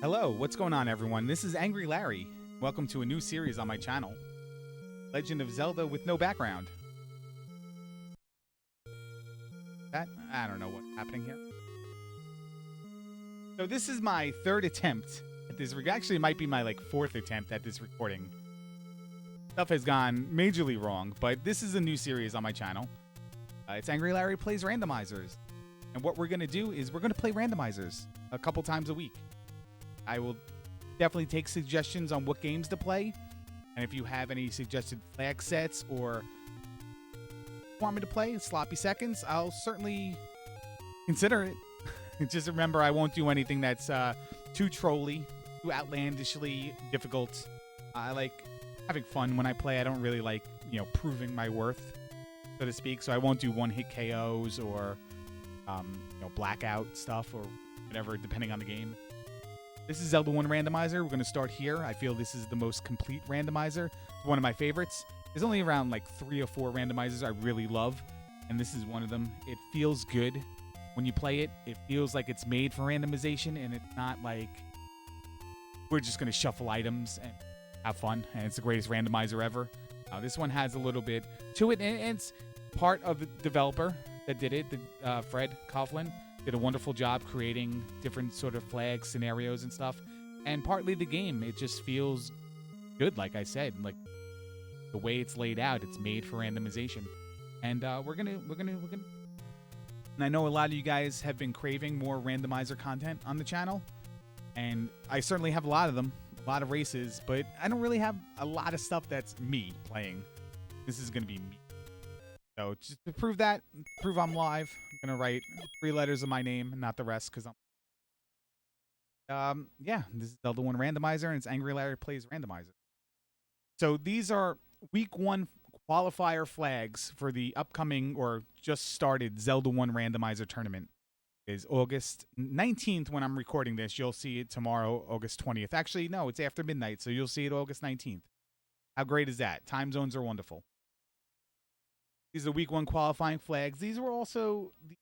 Hello, what's going on everyone? This is AngryLarry. Welcome to a new series on my channel, Legend of Zelda with no background. I don't know what's happening here. So this is my third attempt at this. Actually, it might be my fourth attempt at this recording. Stuff has gone majorly wrong, but this is a new series on my channel. It's AngryLarry Plays Randomizers. And what we're going to do is we're going to play randomizers a couple times a week. I will definitely take suggestions on what games to play. And if you have any suggested flag sets or want me to play in sloppy seconds, I'll certainly consider it. Just remember, I won't do anything that's too trolly, too outlandishly difficult. I like having fun when I play. I don't really like, proving my worth, so to speak. So I won't do one-hit KOs or, blackout stuff or whatever, depending on the game. This is Zelda 1 Randomizer. We're going to start here. I feel this is the most complete randomizer. It's one of my favorites. There's only around 3 or 4 randomizers I really love, and this is one of them. It feels good when you play it. It feels like it's made for randomization, and it's not like we're just going to shuffle items and have fun, and it's the greatest randomizer ever. This one has a little bit to it, and it's part of the developer that did it, Fred Coughlin. Did a wonderful job creating different sort of flags, scenarios, and stuff. And partly the game, it just feels good, like I said. Like the way it's laid out, it's made for randomization. And we're gonna. And I know a lot of you guys have been craving more randomizer content on the channel, and I certainly have a lot of them, a lot of races, but I don't really have a lot of stuff that's me playing. This is gonna be me. So just to prove I'm live, I'm gonna write 3 letters of my name, not the rest, because I'm. Yeah, this is Zelda 1 Randomizer, and it's AngryLarry Plays Randomizer. So these are Week 1 qualifier flags for the upcoming or just started Zelda 1 Randomizer tournament. It is August 19th when I'm recording this. You'll see it tomorrow, August 20th. Actually, no, it's after midnight, so you'll see it August 19th. How great is that? Time zones are wonderful. These are Week 1 qualifying flags. These were also the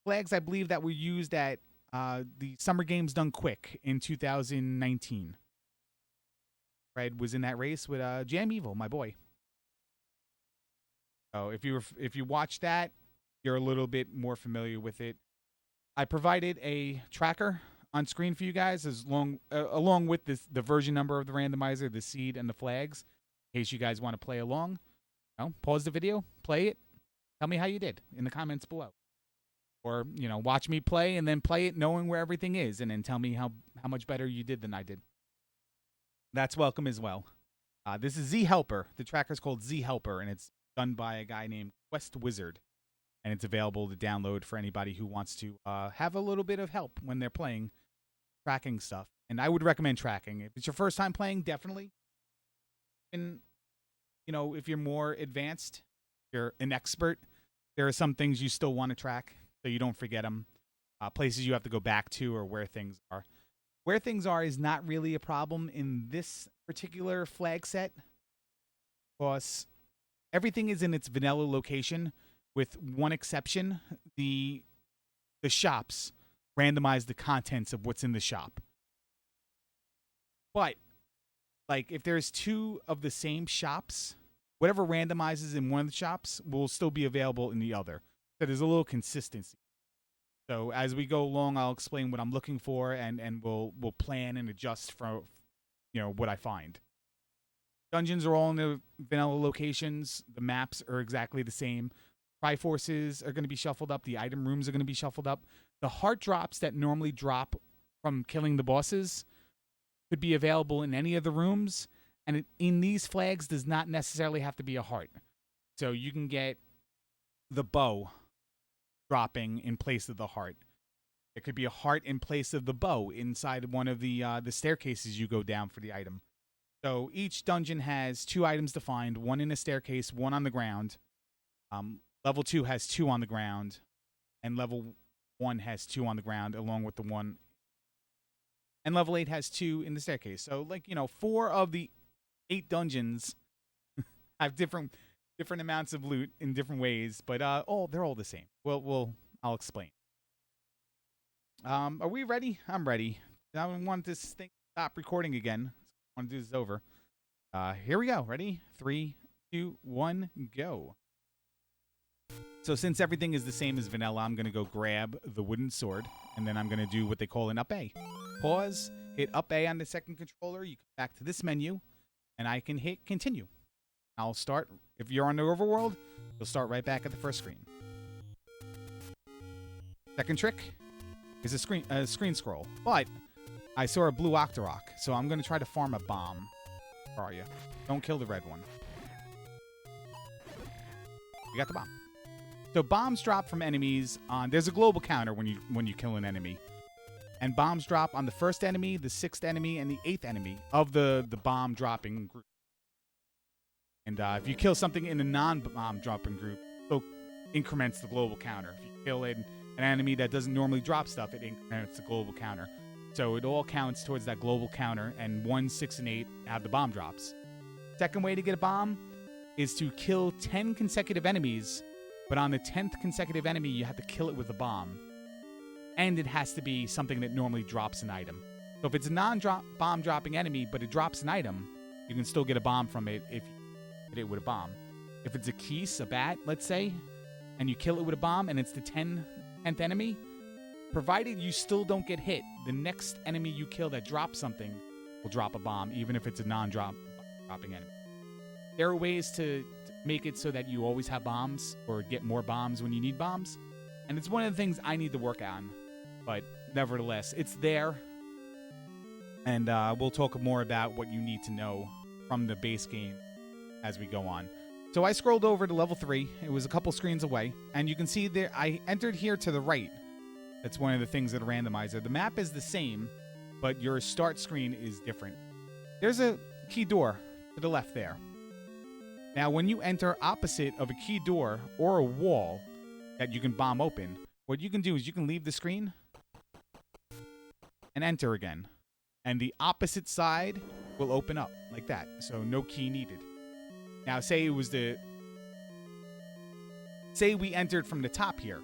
flags, I believe, that were used at the Summer Games Done Quick in 2019. Fred was in that race with Jam Evil, my boy. So if you watch that, you're a little bit more familiar with it. I provided a tracker on screen for you guys along with the version number of the randomizer, the seed, and the flags, in case you guys want to play along. Pause the video, play it, tell me how you did in the comments below. Or, watch me play and then play it knowing where everything is and then tell me how much better you did than I did. That's welcome as well. This is Z Helper. The tracker's called Z Helper, and it's done by a guy named Quest Wizard. And it's available to download for anybody who wants to have a little bit of help when they're playing tracking stuff. And I would recommend tracking. If it's your first time playing, definitely. And if you're more advanced, you're an expert, there are some things you still want to track so you don't forget them. Places you have to go back to or where things are. Where things are is not really a problem in this particular flag set because everything is in its vanilla location with one exception. The shops randomize the contents of what's in the shop. But if there's 2 of the same shops, whatever randomizes in one of the shops will still be available in the other. So there's a little consistency. So as we go along, I'll explain what I'm looking for, and we'll plan and adjust for what I find. Dungeons are all in the vanilla locations. The maps are exactly the same. Triforces are going to be shuffled up. The item rooms are going to be shuffled up. The heart drops that normally drop from killing the bosses could be available in any of the rooms, and in these flags does not necessarily have to be a heart. So you can get the bow dropping in place of the heart. It could be a heart in place of the bow inside one of the staircases you go down for the item. So each dungeon has 2 items to find, 1 in a staircase, 1 on the ground. Level 2 has 2 on the ground, and level 1 has 2 on the ground along with the 1. And level 8 has 2 in the staircase. So 4 of the 8 dungeons have different amounts of loot in different ways, but they're all the same. I'll explain. Are we ready? I'm ready. I want this thing to stop recording again. I want to do this over. Here we go. Ready? 3, 2, 1, go. So since everything is the same as vanilla, I'm going to go grab the wooden sword, and then I'm going to do what they call an up A. Pause, hit up A on the second controller. You come back to this menu, and I can hit continue. I'll start. If you're on the overworld, you'll start right back at the first screen. Second trick is a screen scroll, but I saw a blue Octorok, so I'm going to try to farm a bomb. Where are you? Don't kill the red one. You got the bomb. So bombs drop from enemies on. There's a global counter when you kill an enemy, and bombs drop on the first enemy, the 6th enemy, and the 8th enemy of the bomb dropping group. And if you kill something in the non-bomb dropping group, it increments the global counter. If you kill an enemy that doesn't normally drop stuff, it increments the global counter. So it all counts towards that global counter, and 1, 6, and 8 have the bomb drops. Second way to get a bomb is to kill 10 consecutive enemies, but on the 10th consecutive enemy, you have to kill it with a bomb. And it has to be something that normally drops an item. So if it's a non-bomb dropping enemy, but it drops an item, you can still get a bomb from it if you hit it with a bomb. If it's a keys, a bat, let's say, and you kill it with a bomb, and it's the 10th enemy, provided you still don't get hit, the next enemy you kill that drops something will drop a bomb, even if it's a non-dropping enemy. There are ways to make it so that you always have bombs or get more bombs when you need bombs, and it's one of the things I need to work on, but nevertheless, it's there, and we'll talk more about what you need to know from the base game as we go on. So I scrolled over to level 3. It was a couple screens away, and you can see there I entered here to the right. That's one of the things that a randomizer. The map is the same, but your start screen is different. There's a key door to the left there. Now, when you enter opposite of a key door or a wall that you can bomb open, what you can do is you can leave the screen and enter again. And the opposite side will open up like that. So no key needed. Now, say we entered from the top here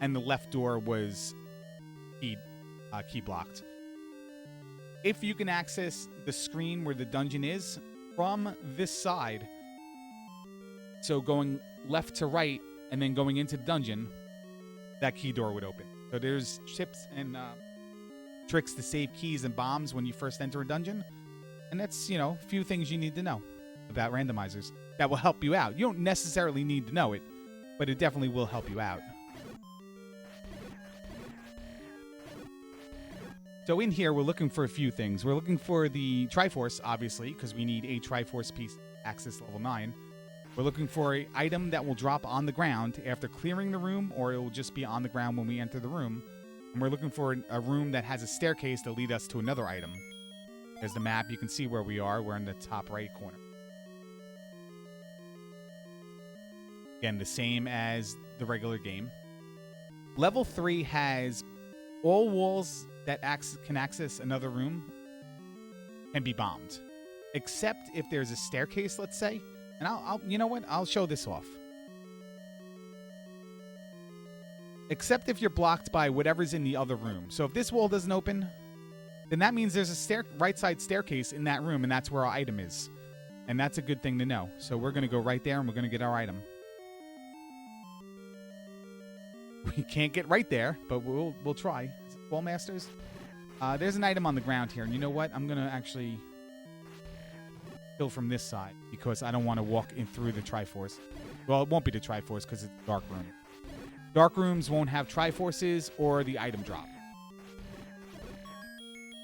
and the left door was key blocked. If you can access the screen where the dungeon is from this side, so going left to right and then going into the dungeon, that key door would open. So there's tips and tricks to save keys and bombs when you first enter a dungeon. And that's, a few things you need to know about randomizers that will help you out. You don't necessarily need to know it, but it definitely will help you out. So in here, we're looking for a few things. We're looking for the Triforce, obviously, because we need a Triforce piece to access level 9. We're looking for an item that will drop on the ground after clearing the room, or it will just be on the ground when we enter the room. And we're looking for a room that has a staircase to lead us to another item. There's the map. You can see where we are. We're in the top right corner. Again, the same as the regular game. Level 3 has all walls that can access another room can be bombed, except if there's a staircase, let's say. And you know what? I'll show this off. Except if you're blocked by whatever's in the other room. So if this wall doesn't open, then that means there's a right side staircase in that room, and that's where our item is. And that's a good thing to know. So we're going to go right there, and we're going to get our item. We can't get right there, but we'll try. Is it Wall Masters? There's an item on the ground here, and you know what? I'm going to actually kill from this side because I don't want to walk in through the Triforce. Well, it won't be the Triforce because it's a dark room. Dark rooms won't have Triforces or the item drop.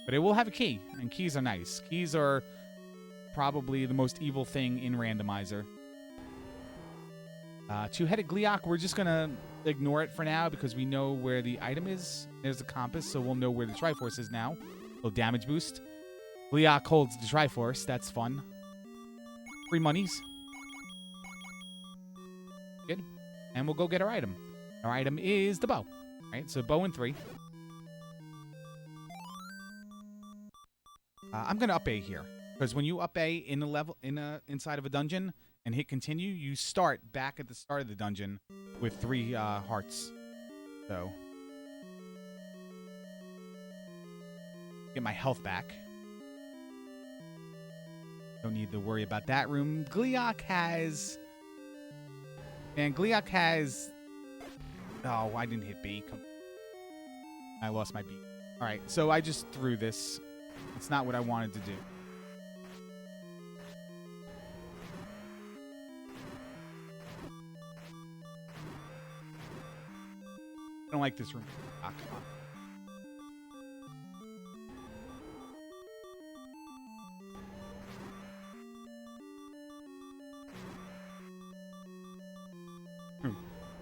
But it will have a key, and keys are nice. Keys are probably the most evil thing in Randomizer. Two-headed Gleeok, we're just going to ignore it for now because we know where the item is. There's the compass, so we'll know where the Triforce is now. A little damage boost. Gleeok holds the Triforce. That's fun. Free monies. Good. And we'll go get our item. Our item is the bow. All right, so bow and 3. I'm going to up A here because when you up A in a level inside of a dungeon and hit continue, you start back at the start of the dungeon with 3 hearts. So Get my health back. Don't need to worry about that room. Gleeok has... Man, Gleeok has... Oh, I didn't hit B. I lost my B. All right, so I just threw this. It's not what I wanted to do. I don't like this room. Ah, come on.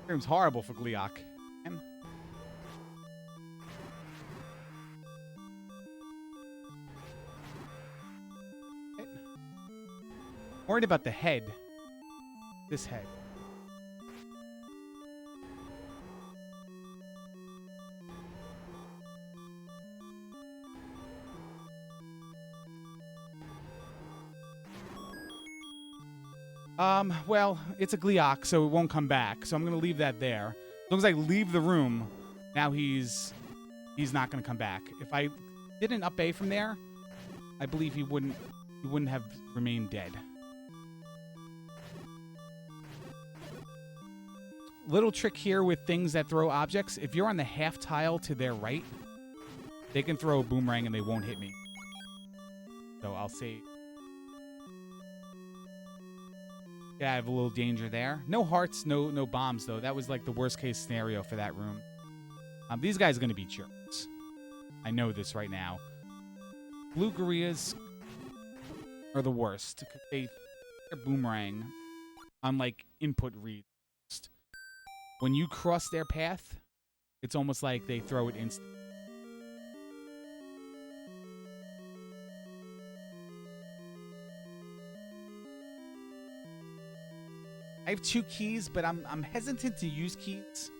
Room's horrible for Gleeok. Worried about the head. This head. Well, it's a Gleeok, so it won't come back. So I'm gonna leave that there. As long as I leave the room, now he's not gonna come back. If I did an up A from there, I believe he wouldn't have remained dead. Little trick here with things that throw objects. If you're on the half tile to their right, they can throw a boomerang and they won't hit me. So I'll say... Yeah, I have a little danger there. No hearts, no bombs, though. That was like the worst case scenario for that room. These guys are going to be jerks. I know this right now. Blue gorillas are the worst. They boomerang on like input reads. When you cross their path, it's almost like they throw it instantly. I have 2 keys, but I'm hesitant to use keys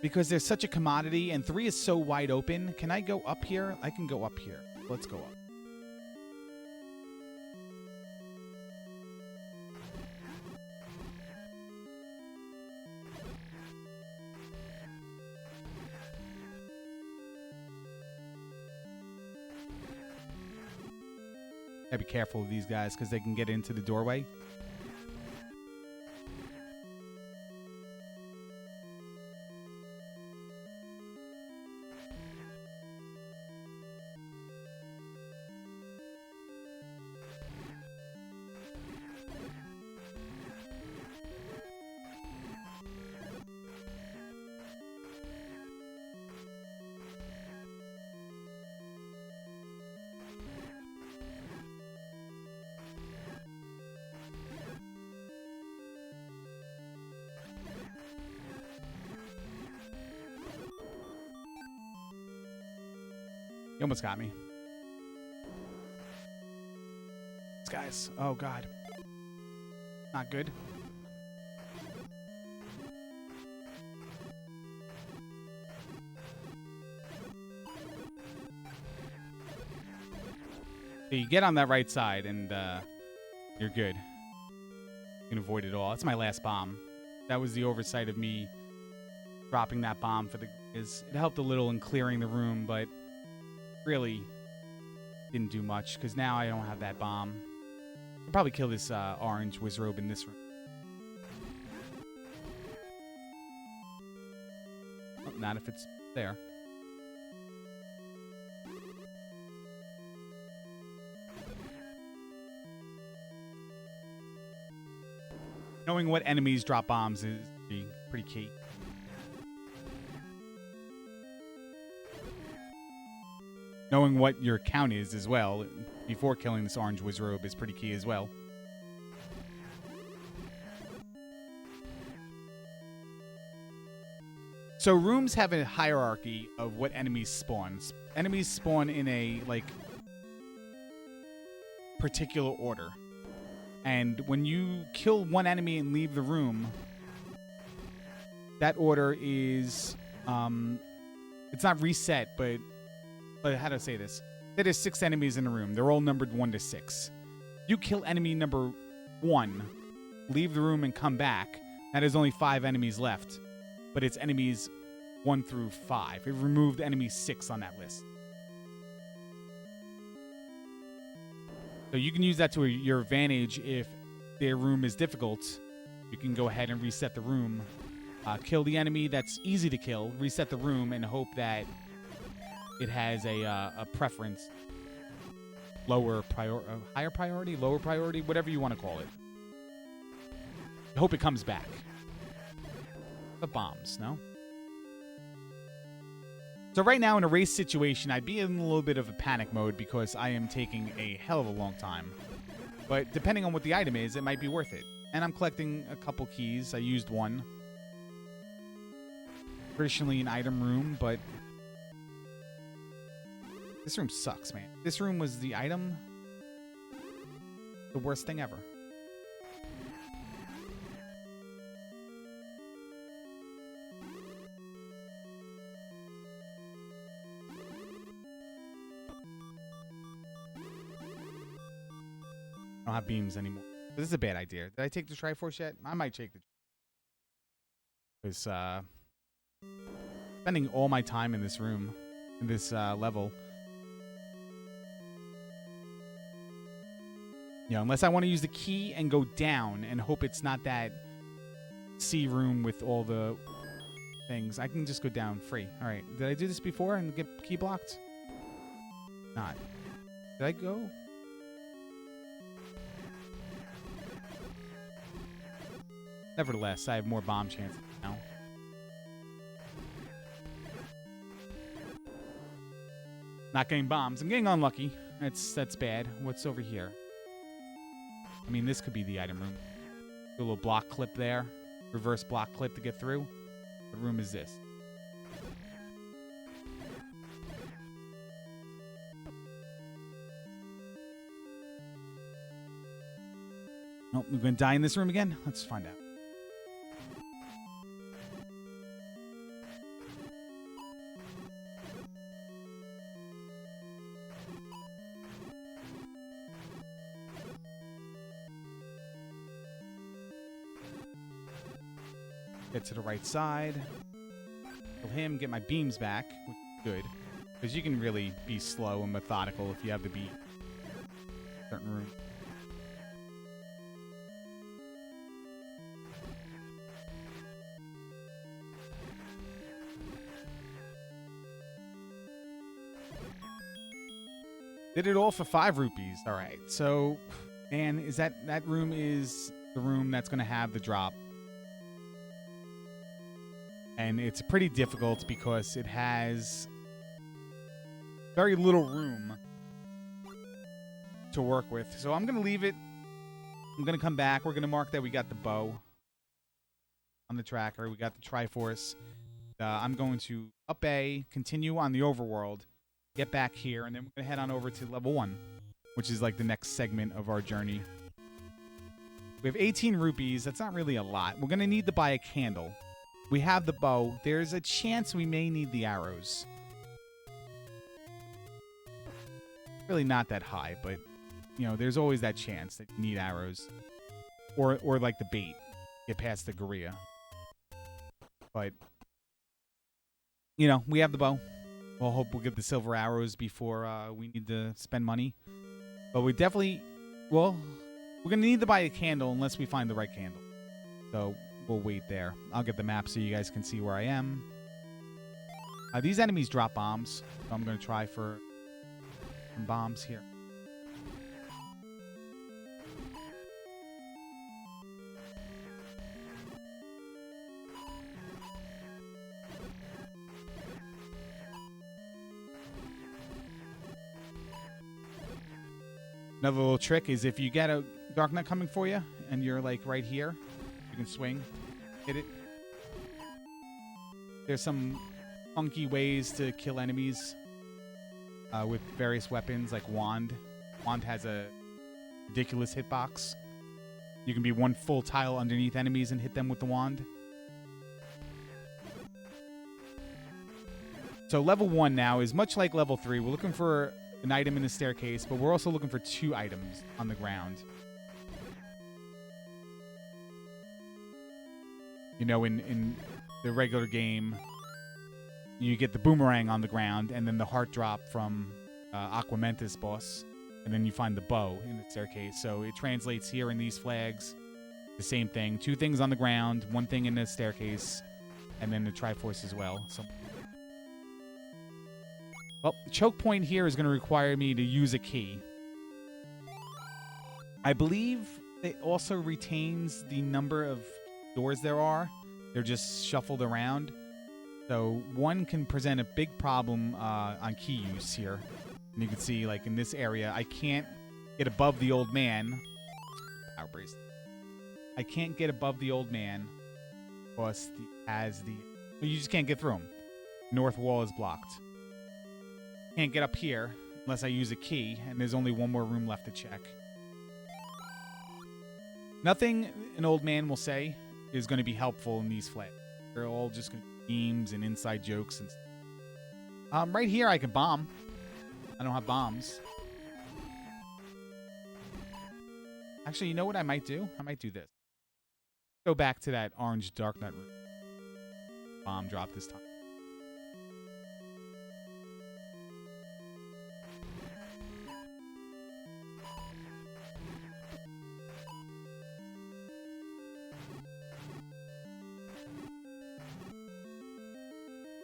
because they're such a commodity, and 3 is so wide open. Can I go up here? I can go up here. Let's go up. Gotta be careful of these guys because they can get into the doorway. You almost got me. These guys. Oh, God. Not good. So you get on that right side, and you're good. You can avoid it all. That's my last bomb. That was the oversight of me dropping that bomb for the... It helped a little in clearing the room, but... really didn't do much because now I don't have that bomb. I'll probably kill this orange wizrobe in this room. Oh, not if it's there. Knowing what enemies drop bombs is pretty key. Knowing what your count is as well before killing this orange wizrobe is pretty key as well. So rooms have a hierarchy of what enemies spawn. Enemies spawn in a like particular order. And when you kill one enemy and leave the room, that order is it's not reset, but how do I say this? There's 6 enemies in a room. They're all numbered 1 to 6. You kill enemy number 1, leave the room and come back. That is only 5 enemies left. But it's enemies 1 through 5. It removed enemy 6 on that list. So you can use that to your advantage if their room is difficult. You can go ahead and reset the room. Kill the enemy that's easy to kill, reset the room, and hope that it has a preference. Higher priority, lower priority, whatever you want to call it. I hope it comes back. The bombs, no? So right now in a race situation, I'd be in a little bit of a panic mode because I am taking a hell of a long time. But depending on what the item is, it might be worth it. And I'm collecting a couple keys. I used one. Traditionally an item room, but this room sucks, man. This room was the item. The worst thing ever. I don't have beams anymore. This is a bad idea. Did I take the Triforce yet? I might take the... Because, spending all my time in this room, in this level. You know, unless I want to use the key and go down and hope it's not that C room with all the things. I can just go down free. All right. Did I do this before and get key blocked? Not. Did I go? Nevertheless, I have more bomb chances now. Not getting bombs. I'm getting unlucky. That's bad. What's over here? I mean, this could be the item room. Do a little block clip there. Reverse block clip to get through. What room is this? Nope, we're going to die in this room again? Let's find out. Get to the right side. Kill him, get my beams back, which is good. Because you can really be slow and methodical if you have the beat. Certain room. Did it all for 5 rupees. All right. So, man, is that room is the room that's going to have the drop. And it's pretty difficult because it has very little room to work with. So I'm going to leave it. I'm going to come back. We're going to mark that we got the bow on the tracker. We got the Triforce. I'm going to up A, continue on the overworld, get back here, and then we're going to head on over to level 1, which is like the next segment of our journey. We have 18 rupees. That's not really a lot. We're going to need to buy a candle. We have the bow. There's a chance we may need the arrows. Really not that high, but, you know, there's always that chance that you need arrows. Or like the bait. Get past the gorilla. But, you know, we have the bow. We'll hope we'll get the silver arrows before we need to spend money. But we definitely... Well, we're going to need to buy a candle unless we find the right candle. So... we'll wait there. I'll get the map so you guys can see where I am. These enemies drop bombs, so I'm going to try for some bombs here. Another little trick is if you get a Dark Knight coming for you, and you're like right here, you can swing, hit it. There's some funky ways to kill enemies with various weapons, like Wand. Wand has a ridiculous hitbox. You can be one full tile underneath enemies and hit them with the wand. So level 1 now is much like level 3. We're looking for an item in the staircase, but we're also looking for 2 items on the ground. You know, in the regular game, you get the boomerang on the ground, and then the heart drop from Aquamentus boss, and then you find the bow in the staircase. So it translates here in these flags, the same thing. 2 things on the ground, 1 thing in the staircase, and then the Triforce as well. So, well, the choke point here is going to require me to use a key. I believe it also retains the number of doors there are. They're just shuffled around. So 1 can present a big problem on key use here. And you can see, like, in this area, I can't get above the old man. Power brace. I can't get above the old man because you just can't get through him. North wall is blocked. Can't get up here unless I use a key, and there's only 1 more room left to check. Nothing an old man will say is going to be helpful in these flags. They're all just going to be memes and inside jokes. And right here, I can bomb. I don't have bombs. Actually, you know what I might do? I might do this. Go back to that orange Dark Nut room. Bomb drop this time.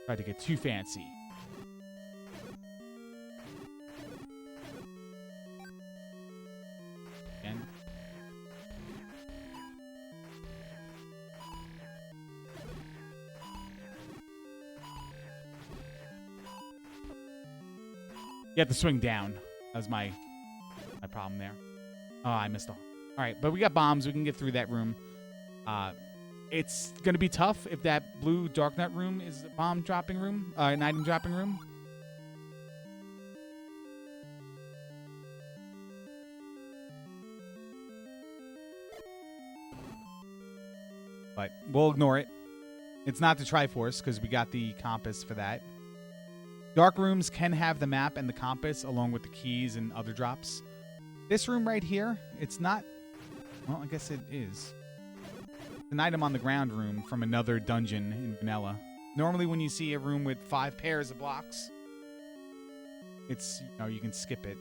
Tried to get too fancy. Again. You have to swing down. That was my problem there. Oh, I missed all. All right, but we got bombs. We can get through that room. It's going to be tough if that blue Dark Nut room is a bomb dropping room, an item dropping room. But we'll ignore it. It's not the Triforce because we got the compass for that. Dark rooms can have the map and the compass along with the keys and other drops. This room right here, it's not... Well, I guess it is. An item on the ground room from another dungeon in vanilla. Normally when you see a room with 5 pairs of blocks, it's, you know, you can skip it.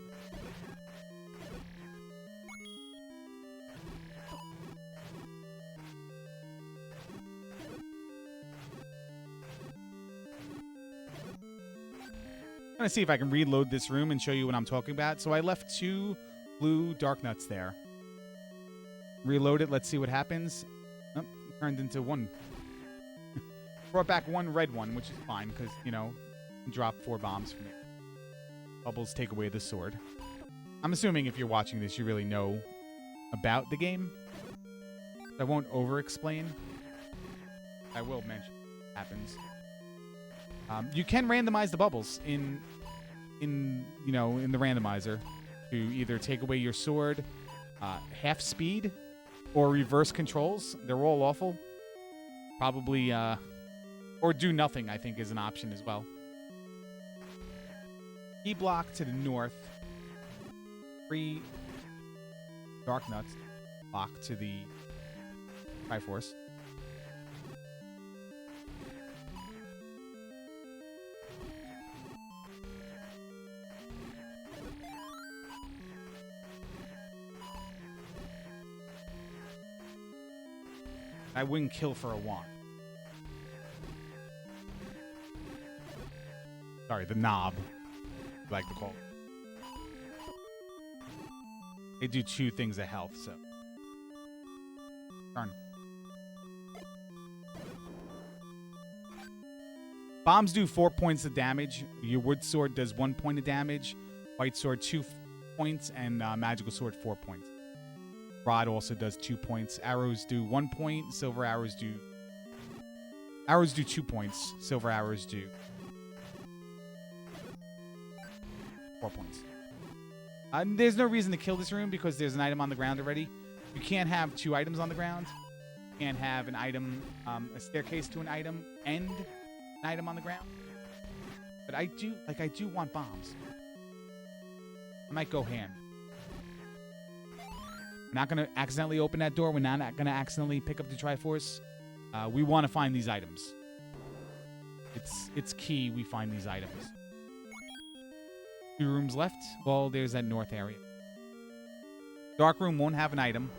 I'm going to see if I can reload this room and show you what I'm talking about. So I left 2 blue Dark Nuts there. Reload it, let's see what happens. Turned into 1. Brought back 1 red one, which is fine because, you know, drop 4 bombs from it. Bubbles take away the sword. I'm assuming if you're watching this, you really know about the game. I won't over-explain. I will mention what happens. You can randomize the bubbles in the randomizer to either take away your sword, half speed, or reverse controls. They're all awful. Probably, or do nothing, I think, is an option as well. Key block to the north. 3 Dark Nuts block to the Triforce. I wouldn't kill for a wand. Sorry, the knob, I like to call it. They do 2 things of health, so. Turn. Bombs do 4 points of damage. Your wood sword does 1 point of damage. White sword 2 points, and magical sword 4 points. Rod also does 2 points. Arrows do 1 point. Silver arrows do 2 points. Silver arrows do 4 points. There's no reason to kill this room because there's an item on the ground already. You can't have 2 items on the ground. You can't have an item, a staircase to an item, and an item on the ground. But I do want bombs. I might go ham. We're not going to accidentally open that door. We're not going to accidentally pick up the Triforce. We want to find these items. It's key we find these items. 2 rooms left. Well, there's that north area. Dark room won't have an item.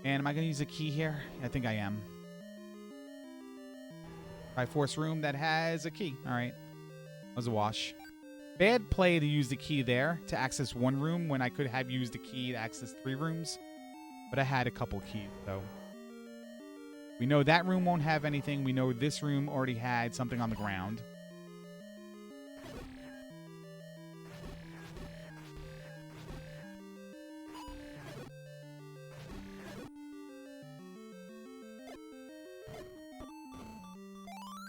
And am I going to use a key here? I think I am. Triforce room that has a key. All right. That was a wash. Bad play to use the key there to access 1 room when I could have used the key to access 3 rooms. But I had a couple keys, so. We know that room won't have anything. We know this room already had something on the ground.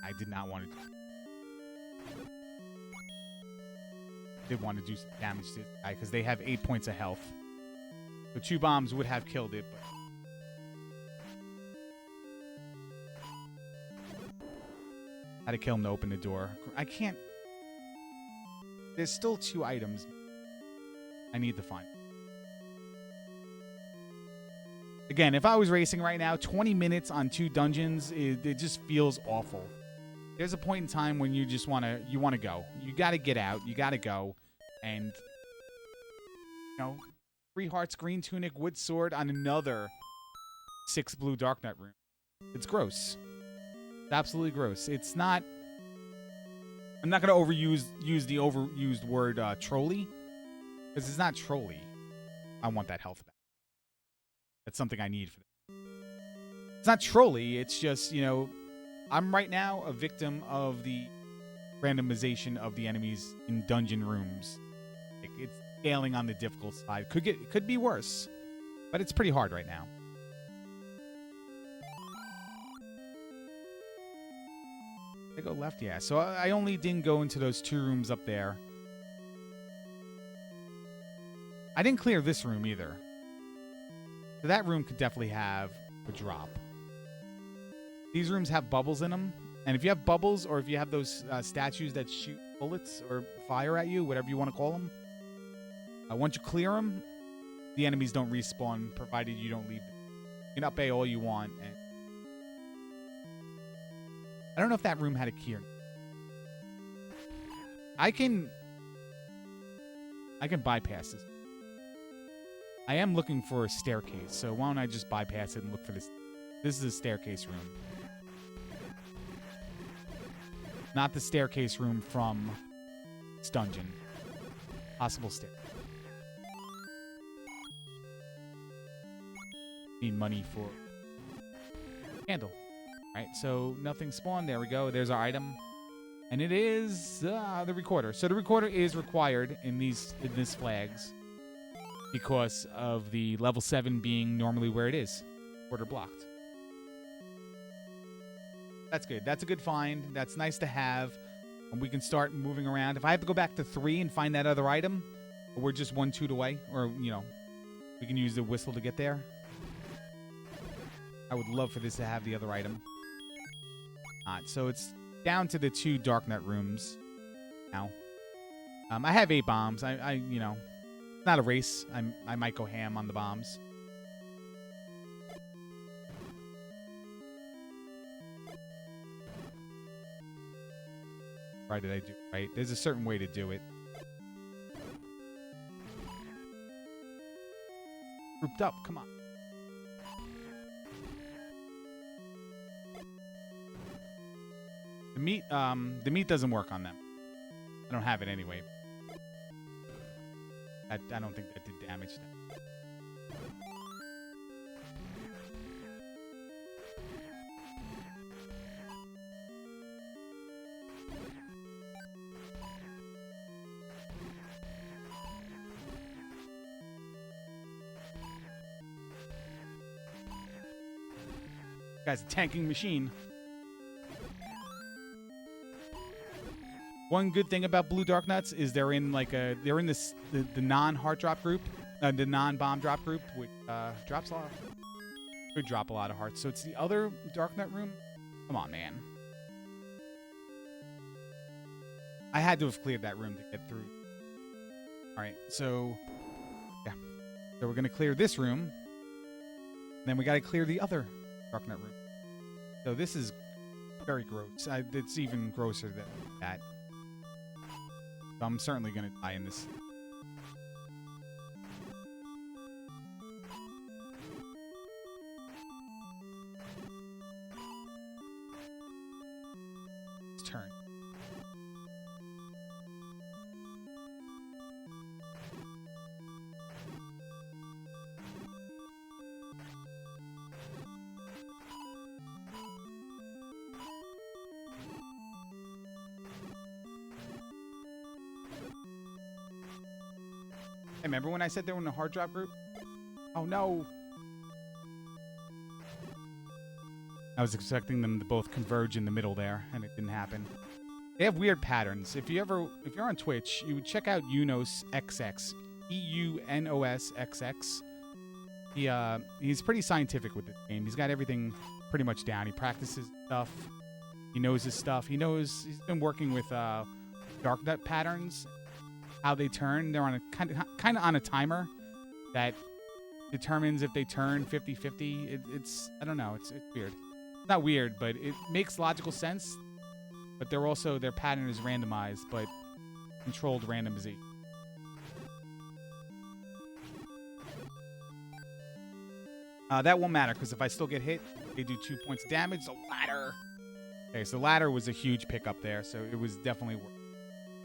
I did not want to. Did want to do some damage to this guy because they have 8 points of health. So 2 bombs would have killed it, but. Had to kill him to open the door. I can't. There's still 2 items I need to find. Again, if I was racing right now, 20 minutes on 2 dungeons, it just feels awful. There's a point in time when you just want to go. You got to get out. You got to go. And, 3 hearts, green tunic, wood sword on another 6 blue dark nut room. It's gross. It's absolutely gross. It's not... I'm not going to use the overused word trolly. Because it's not trolly. I want that health back. That's something I need for this. It's not trolly. It's just, I'm right now a victim of the randomization of the enemies in dungeon rooms. It's scaling on the difficult side. Could be worse, but it's pretty hard right now. I go left, yeah. So I only didn't go into those 2 rooms up there. I didn't clear this room either. So that room could definitely have a drop. These rooms have bubbles in them. And if you have bubbles or if you have those statues that shoot bullets or fire at you, whatever you want to call them, once you clear them, the enemies don't respawn, provided you don't leave them. You can up-A all you want. And I don't know if that room had a key or not. I can bypass this. I am looking for a staircase, so why don't I just bypass it and look for this? This is a staircase room. Not the staircase room from this dungeon. Possible stair. Need money for candle. Alright, so nothing spawned. There we go. There's our item. And it is the recorder. So the recorder is required in this flags because of the level 7 being normally where it is. Recorder blocked. That's good. That's a good find. That's nice to have. And we can start moving around. If I have to go back to 3 and find that other item, or we're just 1 toot away, or, we can use the whistle to get there. I would love for this to have the other item. So it's down to the 2 dark nut rooms now. I have 8 bombs. It's not a race. I might go ham on the bombs. Right, did I do right? There's a certain way to do it. Grouped up, come on. The meat doesn't work on them. I don't have it anyway. I don't think that did damage them. Guy's a tanking machine. One good thing about blue dark nuts is they're in the non-heart drop group, the non-bomb drop group, which drops a lot. Could drop a lot of hearts. So it's the other dark nut room. Come on, man. I had to have cleared that room to get through. All right, so yeah, so we're gonna clear this room. Then we gotta clear the other dark nut room. So this is very gross. It's even grosser than that. So I'm certainly going to die in this. Turn. Hey, remember when I said they were in a hard drop group? Oh no. I was expecting them to both converge in the middle there, and it didn't happen. They have weird patterns. If you're on Twitch, you would check out Unos XX, EUNOS XX. He's pretty scientific with this game. He's got everything pretty much down. He practices stuff. He knows his stuff. He's been working with dark nut patterns, how they turn. They're on a kind of on a timer that determines if they turn 50-50. It's I don't know. It's weird. Not weird, but it makes logical sense. But their pattern is randomized, but controlled randomization. That won't matter because if I still get hit, they do 2 points of damage. The ladder. Okay, so the ladder was a huge pickup there, so it was definitely worth.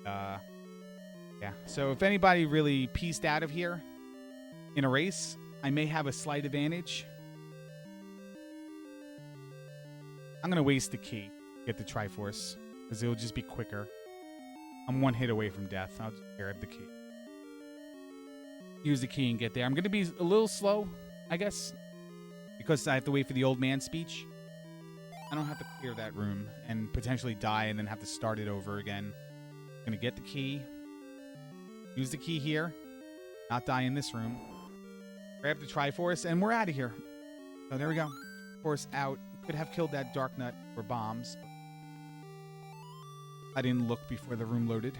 Yeah. So if anybody really pieced out of here in a race, I may have a slight advantage. I'm going to waste the key, get the Triforce, because it'll just be quicker. I'm one hit away from death. I'll just grab the key. Use the key and get there. I'm going to be a little slow, I guess, because I have to wait for the old man speech. I don't have to clear that room and potentially die and then have to start it over again. I'm going to get the key. Use the key here. Not die in this room. Grab the Triforce, and we're out of here. So there we go. Force out. Could have killed that Dark Nut for bombs. I didn't look before the room loaded.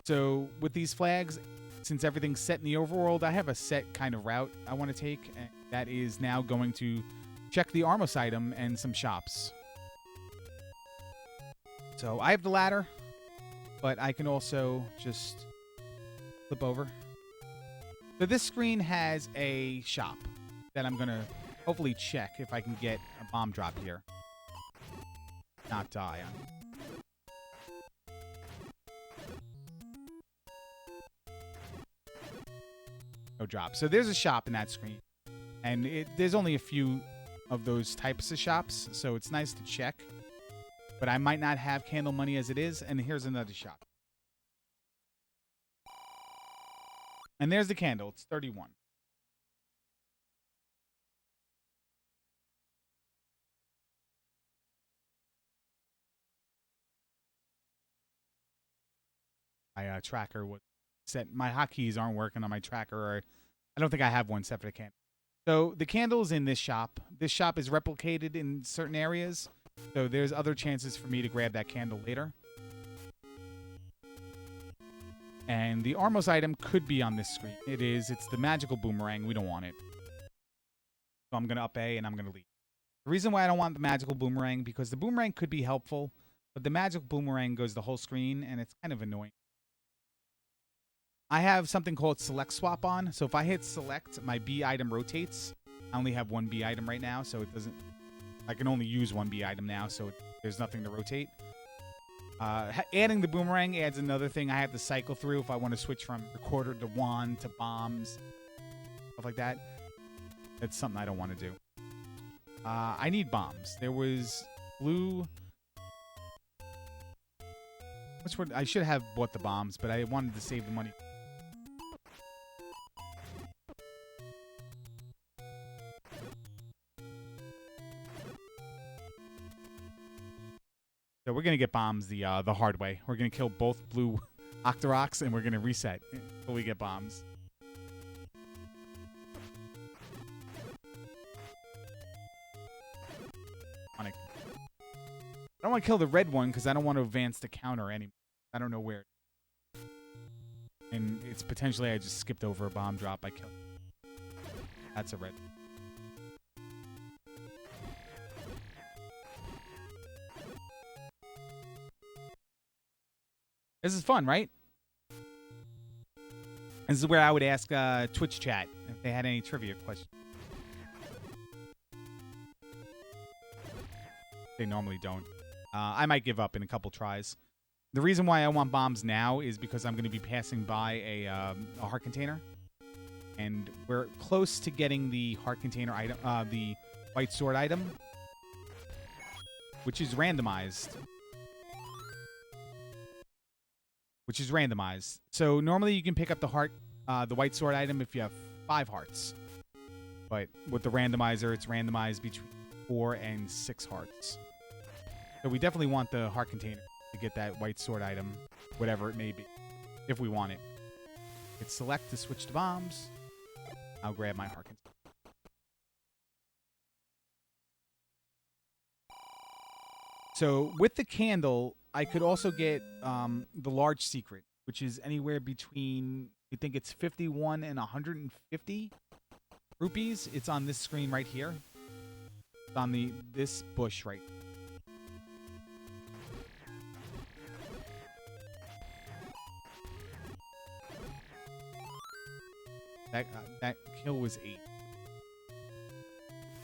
So with these flags, since everything's set in the overworld, I have a set kind of route I want to take. And that is now going to check the Armos item and some shops. So I have the ladder, but I can also just flip over. So this screen has a shop that I'm going to hopefully check if I can get a bomb drop here. Not die on it. No drop. So there's a shop in that screen. And there's only a few of those types of shops, so it's nice to check. But I might not have candle money as it is, and here's another shop. And there's the candle. It's 31. My tracker was set. My hotkeys aren't working on my tracker, or I don't think I have one set for the candle. So the candle's in this shop. This shop is replicated in certain areas, so there's other chances for me to grab that candle later. And the Armos item could be on this screen. It is. It's the magical boomerang. We don't want it. So I'm going to up A and I'm going to leave. The reason why I don't want the magical boomerang, because the boomerang could be helpful, but the magical boomerang goes the whole screen, and it's kind of annoying. I have something called select swap on, so if I hit select, my B item rotates. I only have one B item right now, so it doesn't... I can only use one B item now, so there's nothing to rotate. Adding the boomerang adds another thing I have to cycle through if I want to switch from recorder to wand to bombs, stuff like that. That's something I don't want to do. I need bombs. There was blue... Which one? I should have bought the bombs, but I wanted to save the money. So we're going to get bombs the hard way. We're going to kill both blue Octoroks, and we're going to reset until we get bombs. I don't want to kill the red one because I don't want to advance the counter anymore. I don't know where. And it's potentially I just skipped over a bomb drop. I killed. That's a red. This is fun, right? This is where I would ask Twitch chat if they had any trivia questions. They normally don't. I might give up in a couple tries. The reason why I want bombs now is because I'm going to be passing by a heart container. And we're close to getting the heart container item, the white sword item, which is randomized. So normally you can pick up the white sword item if you have 5 hearts. But with the randomizer, it's randomized between 4 and 6 hearts. So we definitely want the heart container to get that white sword item, whatever it may be, if we want it. Hit select to switch to bombs. I'll grab my heart container. So with the candle, I could also get the large secret, which is anywhere between, I think it's 51 and 150 rupees. It's on this screen right here. It's on this bush right here. That kill was 8.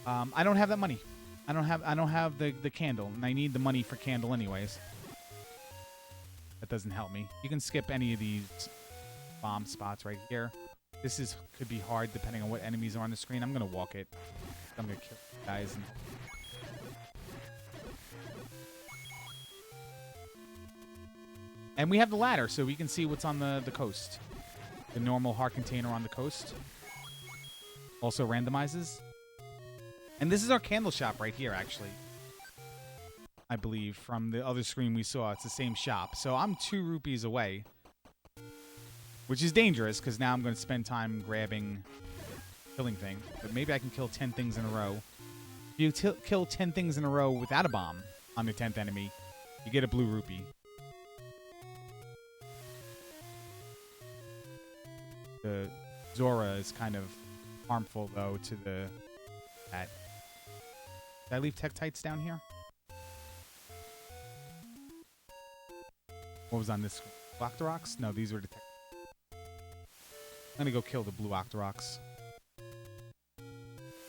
I don't have that money. I don't have the candle, and I need the money for candle anyways. That doesn't help me. You can skip any of these bomb spots right here. This could be hard depending on what enemies are on the screen. I'm gonna walk it. I'm gonna kill guys. And we have the ladder, so we can see what's on the coast. The normal heart container on the coast. Also randomizes. And this is our candle shop right here, actually. I believe from the other screen we saw. It's the same shop. So I'm 2 rupees away. Which is dangerous, because now I'm going to spend time killing things. But maybe I can kill 10 things in a row. If you kill 10 things in a row without a bomb on the 10th enemy, you get a blue rupee. The Zora is kind of harmful, though, to the cat. Did I leave Tektites down here? What was on this? Blue Octoroks? No, these were the Tektites. I'm going to go kill the blue Octoroks.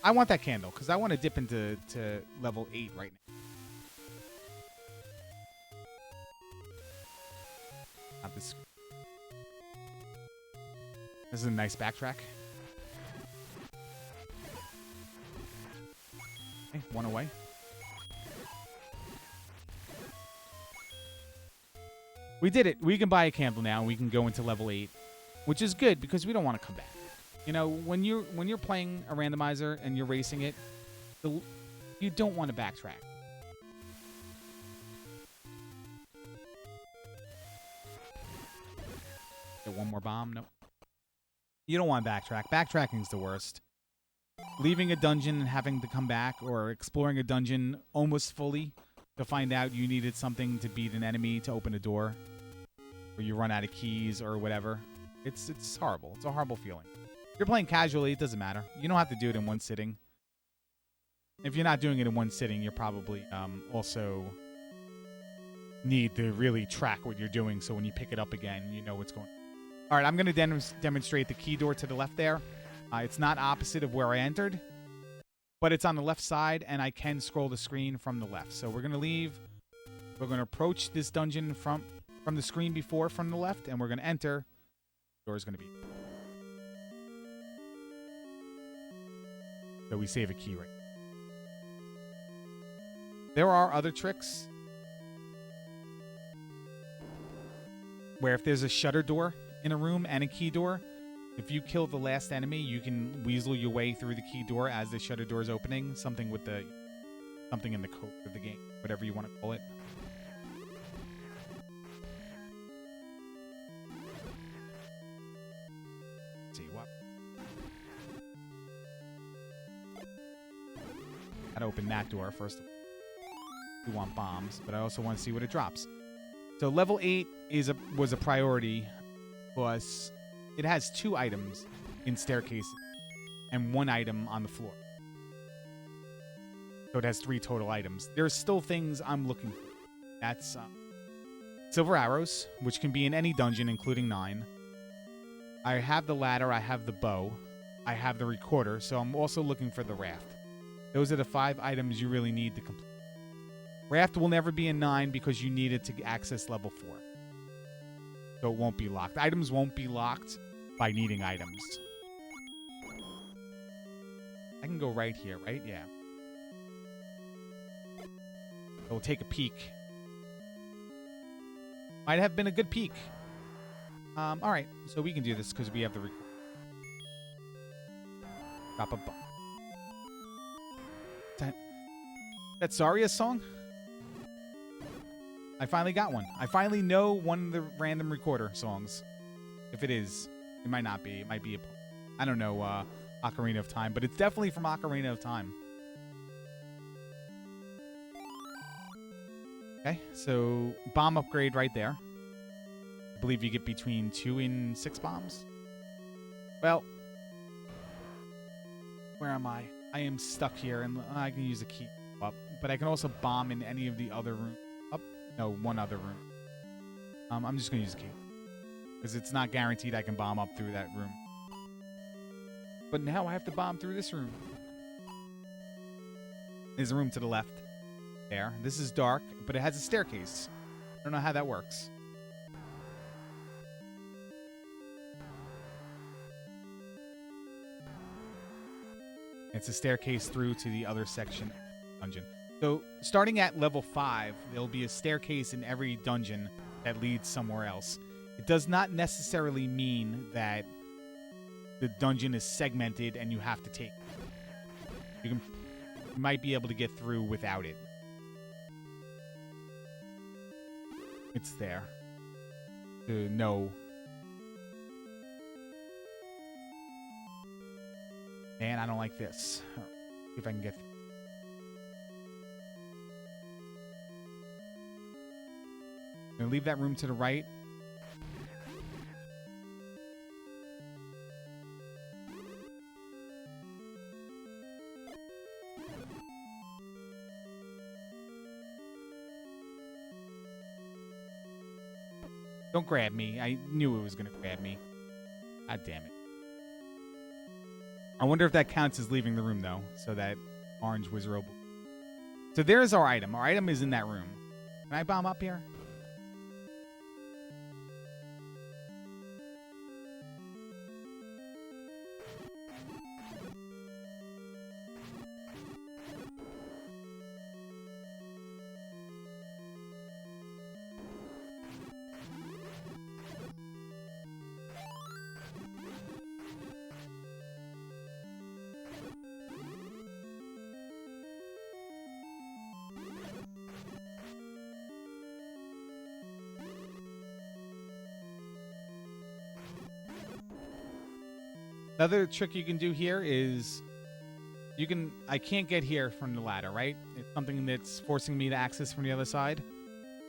I want that candle, because I want to dip into level 8 right now. Not this. This is a nice backtrack. Okay, 1 away. We did it. We can buy a candle now. We can go into level 8, which is good because we don't want to come back. You know, when you're playing a randomizer and you're racing it, you don't want to backtrack. Get one more bomb. Nope. You don't want to backtrack. Backtracking's the worst. Leaving a dungeon and having to come back, or exploring a dungeon almost fully to find out you needed something to beat an enemy to open a door, or you run out of keys or whatever. It's horrible. It's a horrible feeling. If you're playing casually, it doesn't matter. You don't have to do it in one sitting. If you're not doing it in one sitting, you're probably also need to really track what you're doing, so when you pick it up again, you know what's going on. All right, I'm going to demonstrate the key door to the left there. It's not opposite of where I entered, but it's on the left side, and I can scroll the screen from the left. So we're going to leave. We're going to approach this dungeon from the screen before from the left, and we're going to enter. The door is going to be. So we save a key right now. There are other tricks where if there's a shutter door in a room and a key door, if you kill the last enemy, you can weasel your way through the key door as the shutter door is opening. Something in the code of the game, whatever you want to call it. Let's see what. Gotta open that door first. We want bombs, but I also want to see what it drops. So level 8 was a priority. Plus, it has 2 items in staircases and 1 item on the floor. So it has 3 total items. There's still things I'm looking for. That's silver arrows, which can be in any dungeon, including 9. I have the ladder. I have the bow. I have the recorder, so I'm also looking for the raft. Those are the 5 items you really need to complete. Raft will never be in 9 because you need it to access level 4. So it won't be locked. Items won't be locked by needing items. I can go right here, right? Yeah. So we'll take a peek. Might have been a good peek. All right, so we can do this because we have the record. Drop a bomb. That Zarya's song? I finally got one. I finally know one of the random recorder songs. If it is, it might not be. It might be I don't know, Ocarina of Time, but it's definitely from Ocarina of Time. Okay, so bomb upgrade right there. I believe you get between 2 and 6 bombs. Well, where am I? I am stuck here, and I can use a key up, but I can also bomb in any of the other rooms. No, one other room. I'm just going to use a key because it's not guaranteed I can bomb up through that room. But now I have to bomb through this room. There's a room to the left. There. This is dark, but it has a staircase. I don't know how that works. It's a staircase through to the other section of the dungeon. So, starting at level 5, there'll be a staircase in every dungeon that leads somewhere else. It does not necessarily mean that the dungeon is segmented and you have to take it. You might be able to get through without it. It's there. No. Man, I don't like this. Right, see if I can get through. I'm gonna leave that room to the right. Don't grab me. I knew it was gonna grab me. God damn it. I wonder if that counts as leaving the room, though, so that orange Wizrobe. So there's our item. Our item is in that room. Can I bomb up here? Another trick you can do here is I can't get here from the ladder, right? It's something that's forcing me to access from the other side.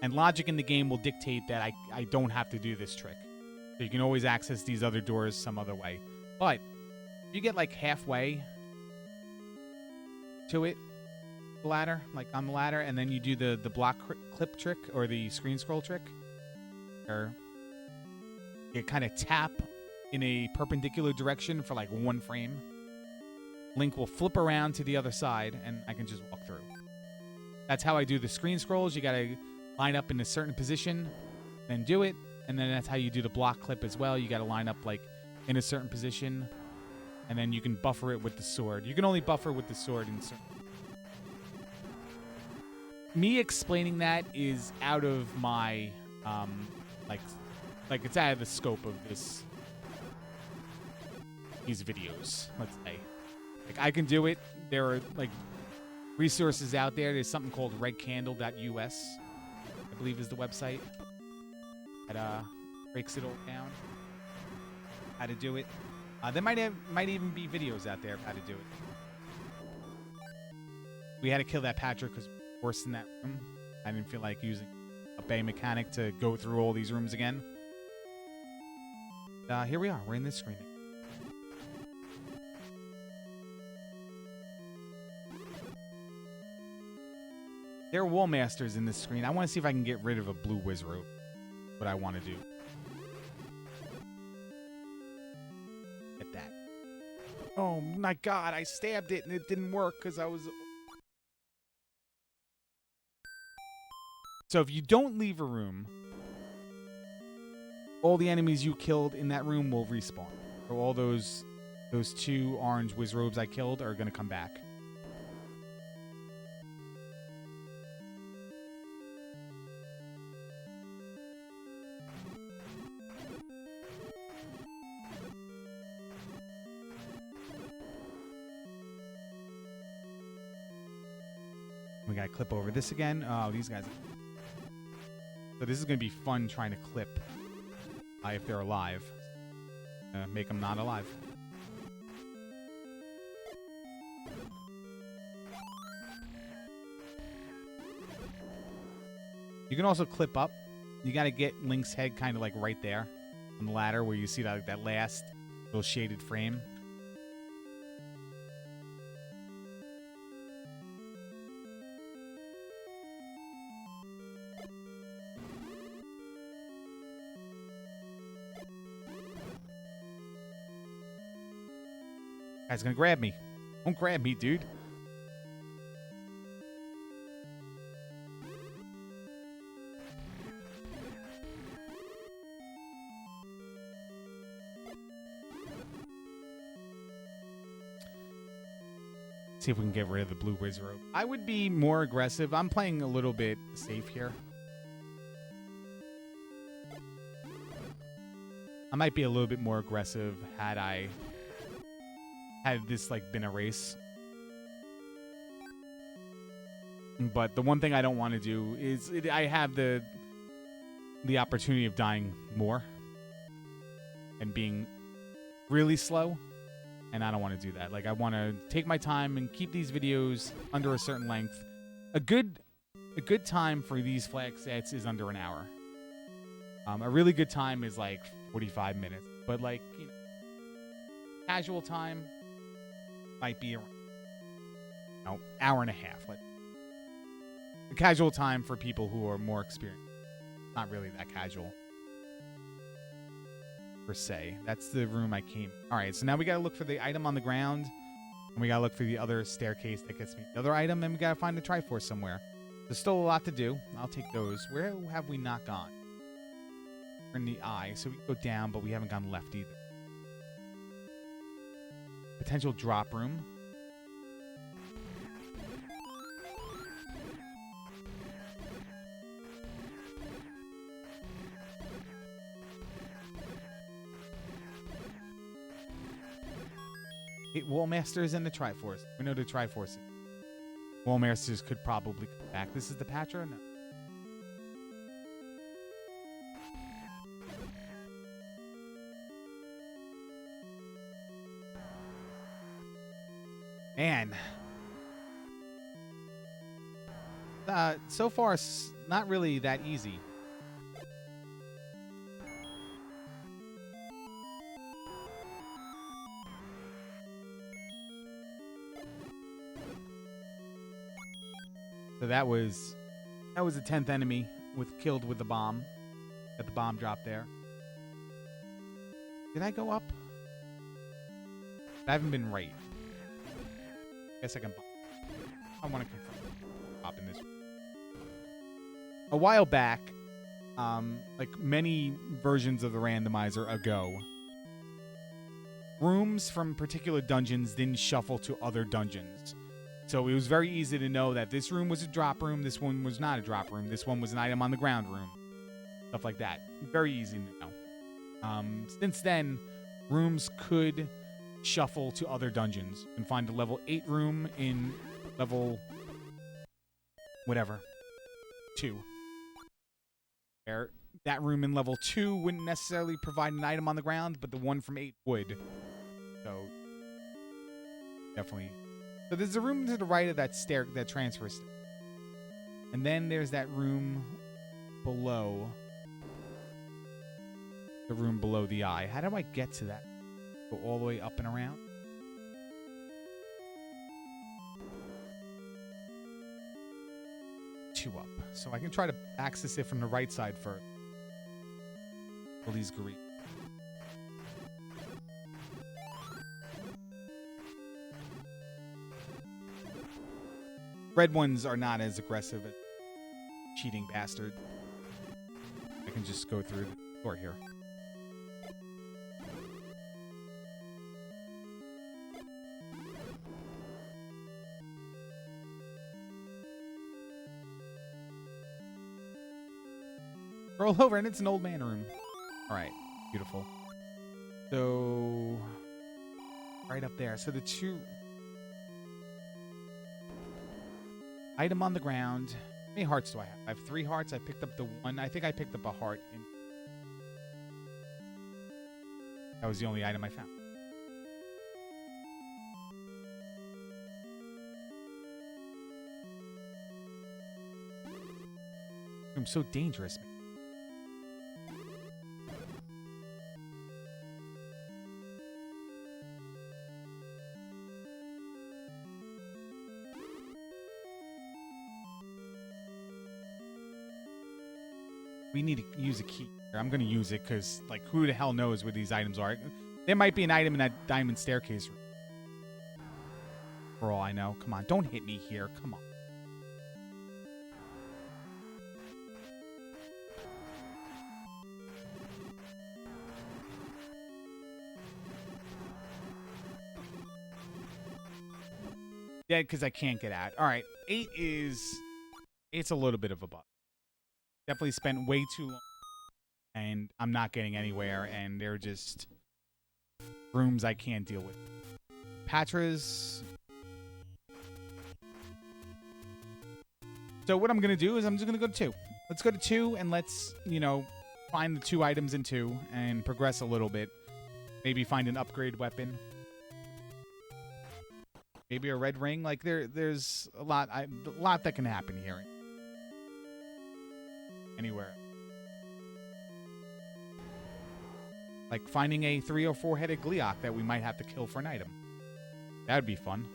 And logic in the game will dictate that I don't have to do this trick. So you can always access these other doors some other way. But if you get like halfway to it, the ladder, like on the ladder, and then you do the block clip trick or the screen scroll trick, or you kind of tap in a perpendicular direction for like 1 frame. Link will flip around to the other side, and I can just walk through. That's how I do the screen scrolls. You gotta line up in a certain position, then do it, and then that's how you do the block clip as well. You gotta line up like in a certain position, and then you can buffer it with the sword. You can only buffer with the sword in certain. Me explaining that is out of my like it's out of the scope of these videos, let's say. Like, I can do it. There are like resources out there. There's something called redcandle.us, I believe is the website, that breaks it all down, how to do it. There might even be videos out there of how to do it. We had to kill that Patrick because we were forced in that room. I didn't feel like using a bay mechanic to go through all these rooms again. Here we are. We're in this screen. There are wall masters in this screen. I want to see if I can get rid of a blue Wizrobe. what I want to do. Get that. Oh my god, I stabbed it and it didn't work because I was... So if you don't leave a room, all the enemies you killed in that room will respawn. So all those 2 orange wizrobes I killed are going to come back. We got to clip over this again. Oh, these guys. So this is going to be fun trying to clip if they're alive. Make them not alive. You can also clip up. You got to get Link's head kind of like right there on the ladder where you see that last little shaded frame. Guy's gonna grab me. Don't grab me, dude. See if we can get rid of the blue wizard. I would be more aggressive. I'm playing a little bit safe here. I might be a little bit more aggressive had this like been a race. But the one thing I don't want to do is I have the opportunity of dying more and being really slow, and I don't want to do that. Like, I want to take my time and keep these videos under a certain length. A good time for these flag sets is under an hour. A really good time is like 45 minutes, but like, you know, casual time might be around, hour and a half. Like, the casual time for people who are more experienced. Not really that casual, per se. That's the room I came. All right, so now we got to look for the item on the ground, and we got to look for the other staircase that gets me the other item, and we got to find the Triforce somewhere. There's still a lot to do. I'll take those. Where have we not gone? We're in the eye, so we can go down, but we haven't gone left either. Potential drop room. Wallmasters and the Triforce. We know the Triforce. Wallmasters could probably come back. This is the Patra? No. Man. So far, it's not really that easy. So that was a 10th enemy killed with the bomb. Got the bomb drop there. Did I go up? I haven't been right. Guess I can. I want to confirm. Pop in this. A while back, like many versions of the randomizer ago, rooms from particular dungeons didn't shuffle to other dungeons. So it was very easy to know that this room was a drop room, this one was not a drop room, this one was an item on the ground room. Stuff like that. Very easy to know. Since then, rooms could shuffle to other dungeons. You can find a level 8 room in level... whatever. 2. Where that room in level 2 wouldn't necessarily provide an item on the ground, but the one from 8 would. So, definitely... So there's a room to the right of that transfer stair. And then there's that room below. The room below the eye. How do I get to that? Go all the way up and around? Two up. So I can try to access it from the right side first. All these green. Red ones are not as aggressive as cheating bastard. I can just go through the door here. Roll over and it's an old man room. All right, beautiful. So, right up there. So the two item on the ground. How many hearts do I have? I have 3 hearts. I picked up the one. I think I picked up a heart. That was the only item I found. I'm so dangerous, man. We need to use a key. I'm going to use it because, like, who the hell knows where these items are? There might be an item in that diamond staircase room. For all I know. Come on, don't hit me here. Come on. Yeah, because I can't get out. All right, 8 is... It's a little bit of a bug. Definitely spent way too long. And I'm not getting anywhere. And they're just rooms I can't deal with. Patras. So what I'm going to do is I'm just going to go to 2. Let's go to 2 and let's, you know, find the 2 items in 2 and progress a little bit. Maybe find an upgrade weapon. Maybe a red ring. Like there's a lot that can happen here. Anywhere. Like finding a 3 or 4 headed Gleeok that we might have to kill for an item. That would be fun.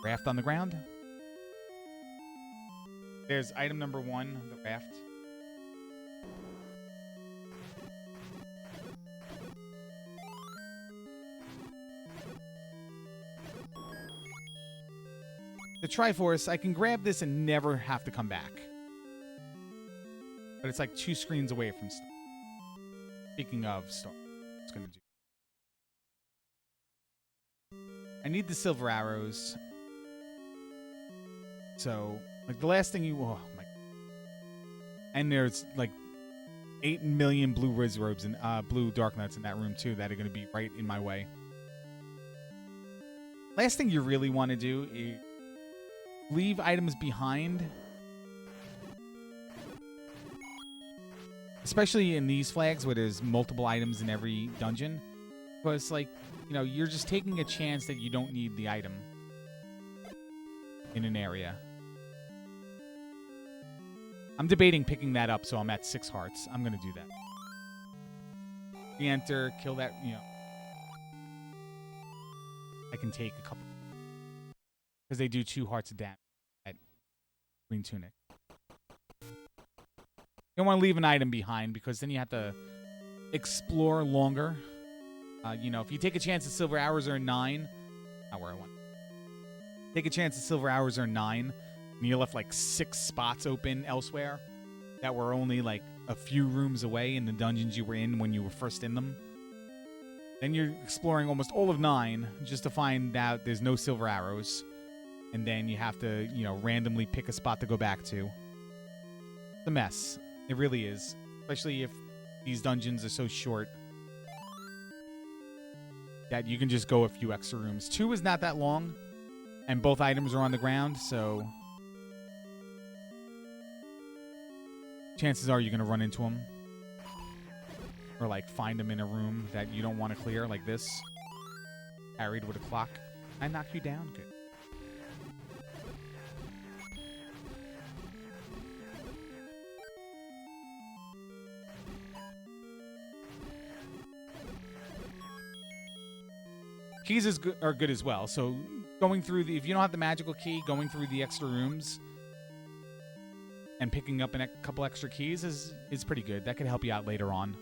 Raft on the ground. There's item number 1, the raft. The Triforce, I can grab this and never have to come back. But it's like 2 screens away from stuff. Speaking of stuff, it's going to do. I need the silver arrows. So, like the last thing you... Oh, my... And there's like 8 million blue Riz robes and blue dark nuts in that room too that are going to be right in my way. Last thing you really want to do is leave items behind. Especially in these flags where there's multiple items in every dungeon. Because, like, you know, you're just taking a chance that you don't need the item in an area. I'm debating picking that up, so I'm at 6 hearts. I'm going to do that. Re-enter, kill that, you know. I can take a couple. Because they do 2 hearts of damage at Green Tunic. You don't want to leave an item behind because then you have to explore longer. You know, if you take a chance that silver hours are 9, not where I want. Take a chance that silver hours are 9, and you left like 6 spots open elsewhere that were only like a few rooms away in the dungeons you were in when you were first in them. Then you're exploring almost all of 9 just to find out there's no silver arrows. And then you have to, you know, randomly pick a spot to go back to. It's a mess. It really is. Especially if these dungeons are so short that you can just go a few extra rooms. 2 is not that long, and both items are on the ground, so chances are you're going to run into them. Or, like, find them in a room that you don't want to clear, like this. Carried with a clock. I knock you down? Good. Keys are good as well. So going through if you don't have the magical key, going through the extra rooms And picking up a couple extra keys is pretty good. That could help you out later on.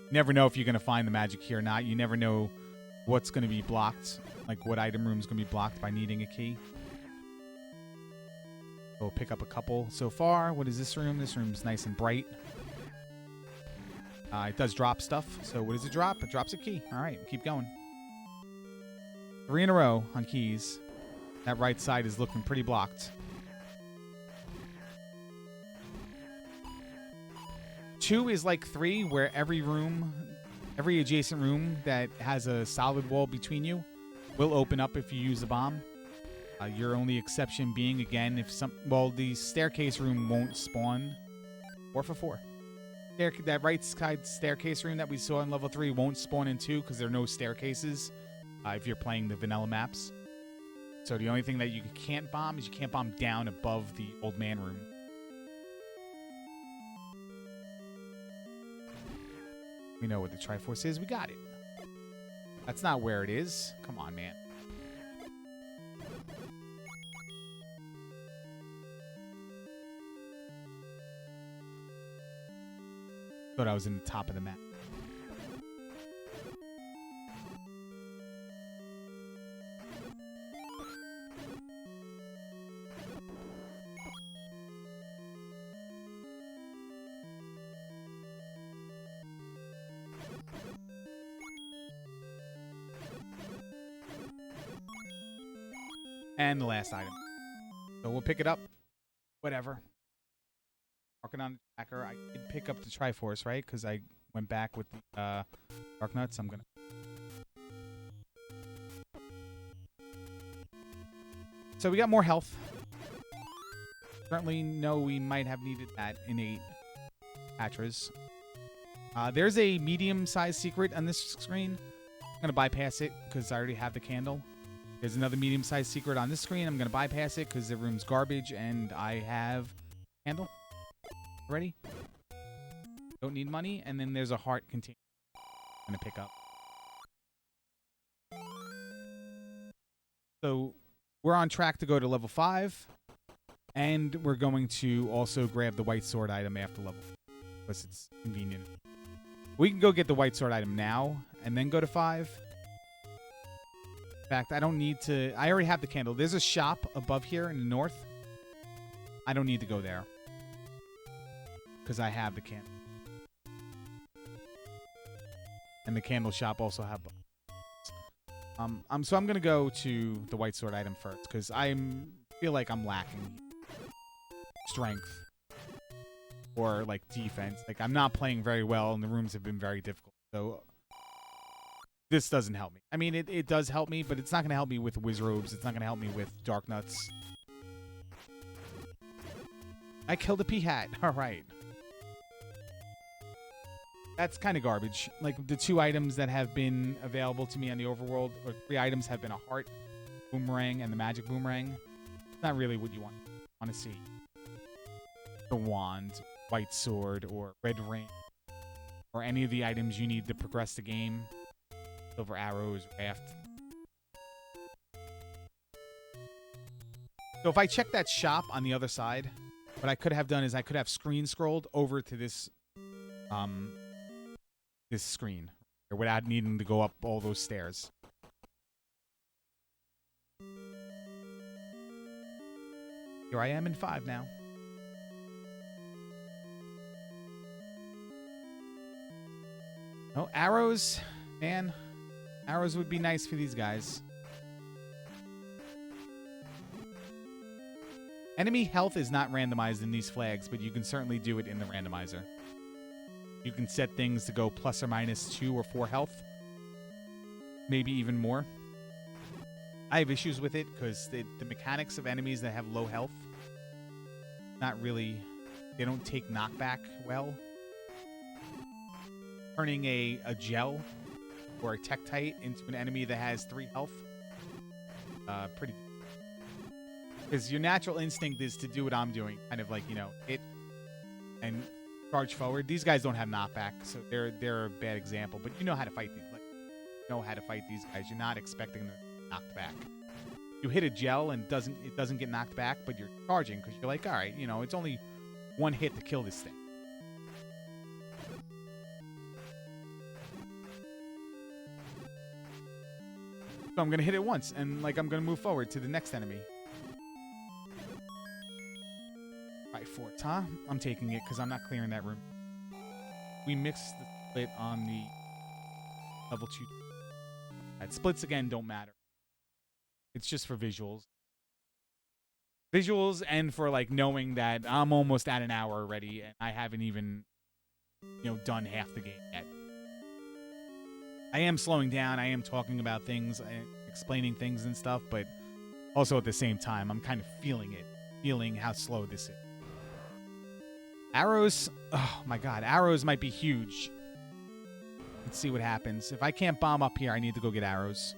You never know if you're going to find the magic key or not. You never know what's going to be blocked. Like what item room is going to be blocked by needing a key. We'll pick up a couple so far. What is this room? This room's nice and bright. It does drop stuff. So what does it drop? It drops a key. All right, keep going. 3 in a row on keys. That right side is looking pretty blocked. 2 is like 3, where every adjacent room that has a solid wall between you will open up if you use the bomb. Your only exception being, again, if the staircase room won't spawn 4 for 4. That right side staircase room that we saw in level 3 won't spawn in 2 because there are no staircases if you're playing the vanilla maps. So the only thing that you can't bomb is you can't bomb down above the old man room. We know what the Triforce is. We got it. That's not where it is. Come on, man. Thought I was in the top of the map. And the last item. So we'll pick it up. Whatever. Marking on the tracker. I did pick up the Triforce, right? Because I went back with the Dark Nuts. I'm going to... So we got more health. Certainly know we might have needed that innate Patras. There's a medium-sized secret on this screen. I'm going to bypass it because I already have the candle. There's another medium-sized secret on this screen. I'm going to bypass it because the room's garbage and I have candle already. Don't need money. And then there's a heart container I'm going to pick up. So we're on track to go to level 5. And we're going to also grab the white sword item after level 4 because it's convenient. We can go get the white sword item now and then go to 5. In fact, I don't need to... I already have the candle. There's a shop above here in the north. I don't need to go there. Because I have the candle. And the candle shop also have... So I'm going to go to the white sword item first. Because I feel like I'm lacking strength. Or, like, defense. Like, I'm not playing very well, and the rooms have been very difficult. So... this doesn't help me. I mean, it does help me, but it's not going to help me with Wiz Robes. It's not going to help me with Dark Nuts. I killed a P-Hat. All right. That's kind of garbage. Like, the 2 items that have been available to me on the overworld, or 3 items have been a heart, boomerang, and the magic boomerang. It's not really what you want to see. The wand, white sword, or red ring, or any of the items you need to progress the game. Silver arrows, raft. So if I check that shop on the other side, what I could have done is I could have screen scrolled over to this this screen without needing to go up all those stairs. Here I am in 5 now. Oh, arrows, man. Arrows would be nice for these guys. Enemy health is not randomized in these flags, but you can certainly do it in the randomizer. You can set things to go plus or minus 2 or 4 health. Maybe even more. I have issues with it because the mechanics of enemies that have low health, not really, they don't take knockback well. Turning a gel or a Tektite into an enemy that has 3 health. Pretty... because your natural instinct is to do what I'm doing. Kind of like, you know, hit and charge forward. These guys don't have knockback, so they're a bad example. But you know how to fight these. Like, you know how to fight these guys. You're not expecting them knocked back. you hit a gel and it doesn't get knocked back, but you're charging because you're like, all right, you know, it's only one hit to kill this thing. So I'm gonna hit it once, and like I'm gonna move forward to the next enemy. Right, forts, huh? I'm taking it because I'm not clearing that room. We mixed the split on the level 2. Right, splits again don't matter. It's just for visuals. Visuals and for like knowing that I'm almost at an hour already and I haven't even, you know, done half the game yet. I am slowing down. I am talking about things, explaining things and stuff, but also at the same time, I'm kind of feeling it, feeling how slow this is. Arrows, oh my god, arrows might be huge. Let's see what happens. If I can't bomb up here, I need to go get arrows.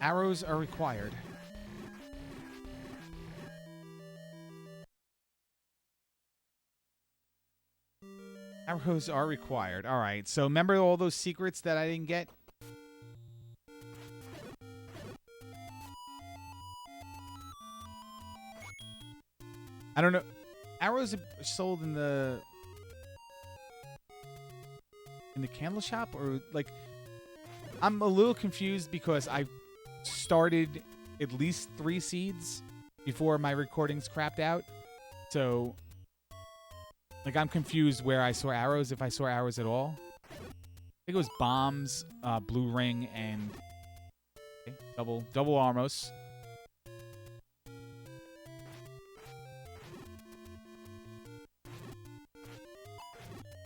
Arrows are required. Arrows are required. All right. So remember all those secrets that I didn't get? I don't know. Arrows are sold in the candle shop, or like I'm a little confused because I started at least 3 seeds before my recordings crapped out. So like I'm confused where I saw arrows, if I saw arrows at all. I think it was bombs, blue ring, and okay, double Armos.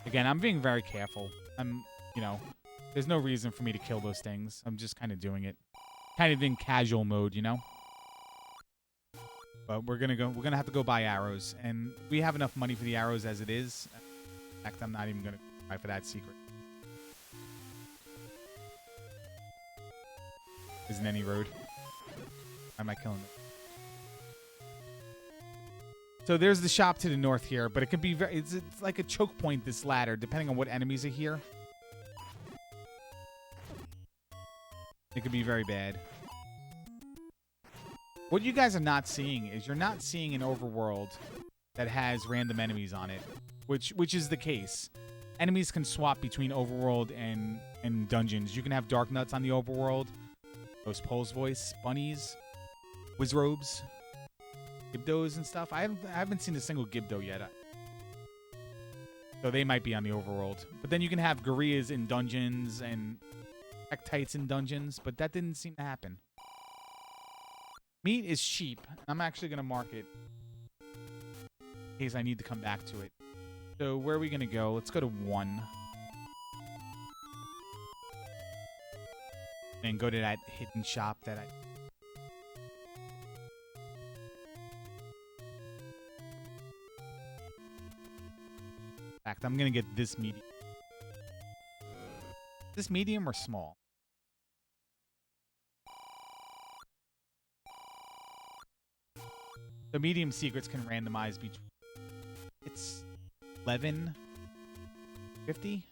Again, I'm being very careful. You know, there's no reason for me to kill those things. I'm just kind of doing it. Kind of in casual mode, you know? But we're gonna have to go buy arrows. And we have enough money for the arrows as it is. In fact, I'm not even gonna buy for that secret. Isn't any road. Why am I killing it? So there's the shop to the north here, but it could be very, it's like a choke point, this ladder, depending on what enemies are here. It could be very bad. What you guys are not seeing is you're not seeing an overworld that has random enemies on it, which is the case. Enemies can swap between overworld and dungeons. You can have dark nuts on the overworld, those Pole's voice bunnies, wizrobes, Gibdos and stuff. I haven't seen a single Gibdo yet. So they might be on the overworld. But then you can have gorillas in dungeons and Hectites in dungeons, but that didn't seem to happen. Meat is cheap. I'm actually going to mark it in case I need to come back to it. So where are we going to go? Let's go to 1. And go to that hidden shop that I... In fact, I'm going to get this medium. This medium or small? The medium secrets can randomize between... It's 11.50?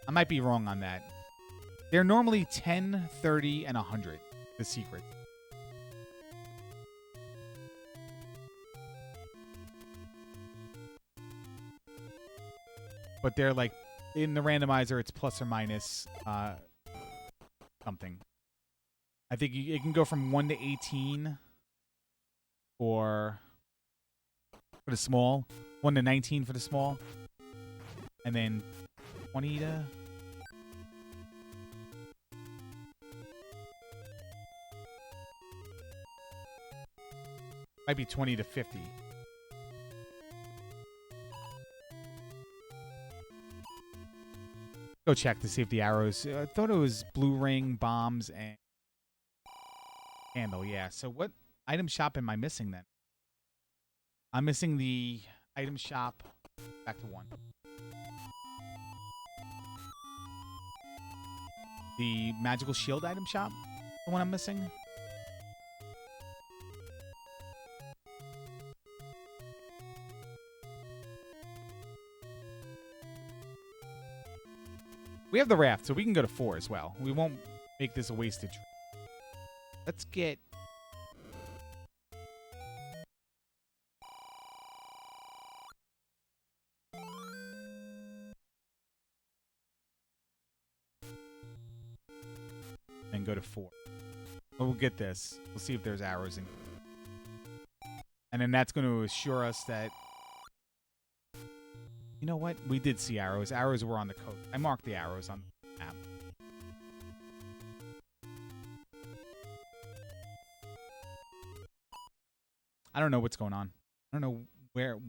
I might be wrong on that. They're normally 10, 30, and 100, the secrets. But they're like, in the randomizer, it's plus or minus something. I think it can go from 1 to 18 for the small. 1 to 19 for the small. And then 20 to... Might be 20 to 50. Go check to see if the arrows... I thought it was blue ring, bombs, and candle. Yeah, so what item shop am I missing then? I'm missing the item shop. Back to 1. The magical shield item shop? The one I'm missing? We have the raft, so we can go to 4 as well. We won't make this a wasted trip. Let's get... and go to 4. But we'll get this. We'll see if there's arrows in. And then that's going to assure us that... You know what? We did see arrows. Arrows were on the coast. I marked the arrows on the map. I don't know what's going on. I don't know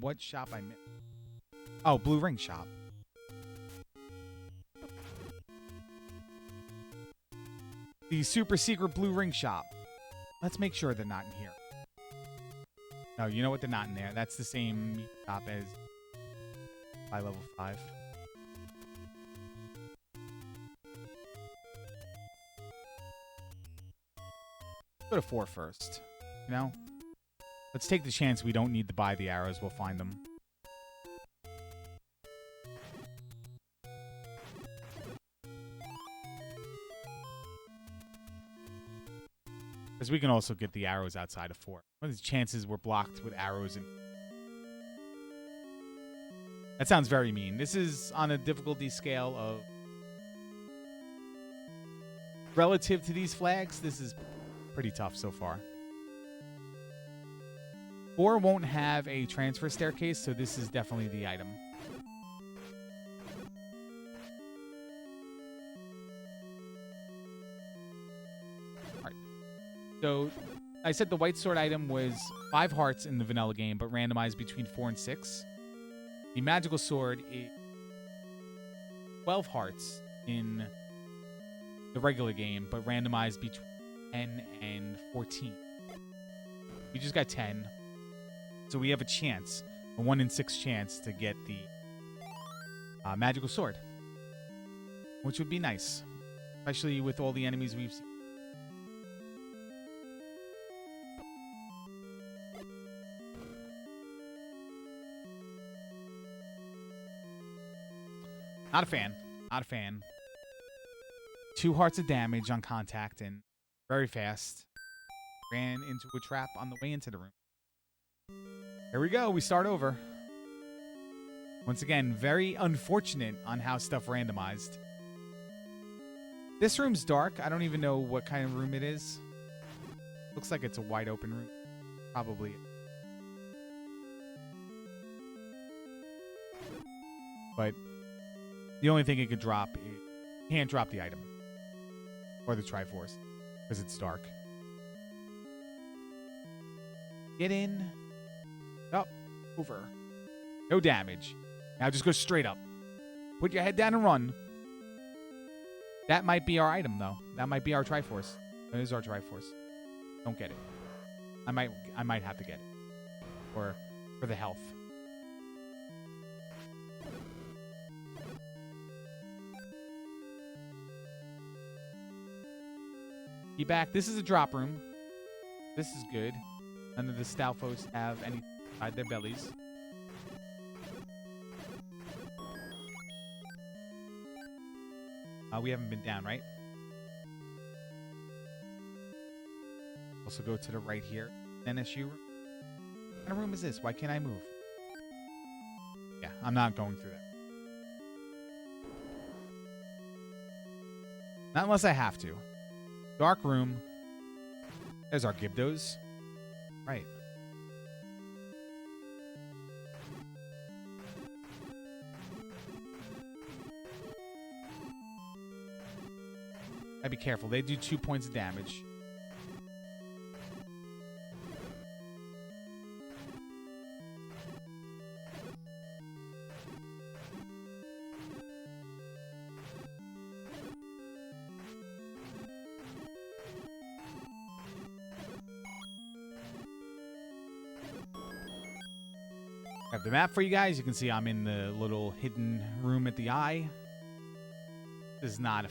what shop I missed. Oh, Blue Ring shop. The super secret Blue Ring shop. Let's make sure they're not in here. No, you know what? They're not in there. That's the same shop as by level 5. Go to 4 first. You know? Let's take the chance we don't need to buy the arrows. We'll find them. Because we can also get the arrows outside of 4. What are the chances we're blocked with arrows? And that sounds very mean. This is on a difficulty scale of... Relative to these flags, this is pretty tough so far. 4 won't have a transfer staircase, so this is definitely the item. Alright. So, I said the white sword item was 5 hearts in the vanilla game, but randomized between 4 and 6. The magical sword is 12 hearts in the regular game, but randomized between 10 and 14. We just got 10. So we have a chance, a 1 in 6 chance to get the magical sword, which would be nice, especially with all the enemies we've seen. Not a fan. Not a fan. 2 hearts of damage on contact and very fast. Ran into a trap on the way into the room. Here we go. We start over. Once again, very unfortunate on how stuff randomized. This room's dark. I don't even know what kind of room it is. Looks like it's a wide open room. Probably. But the only thing it could drop is... Can't drop the item. Or the Triforce. Because it's dark. Get in. Up. Over. No damage. Now just go straight up. Put your head down and run. That might be our item, though. That might be our Triforce. That is our Triforce. Don't get it. I might have to get it. Or for the health. Be back. This is a drop room. This is good. None of the Stalfos have any inside their bellies. We haven't been down, right? Also go to the right here. NSU. What kind of room is this? Why can't I move? Yeah, I'm not going through that. Not unless I have to. Dark room. There's our Gibdos. Right. I'd be careful. They do 2 points of damage. I have the map for you guys. You can see I'm in the little hidden room at the eye. This is not a...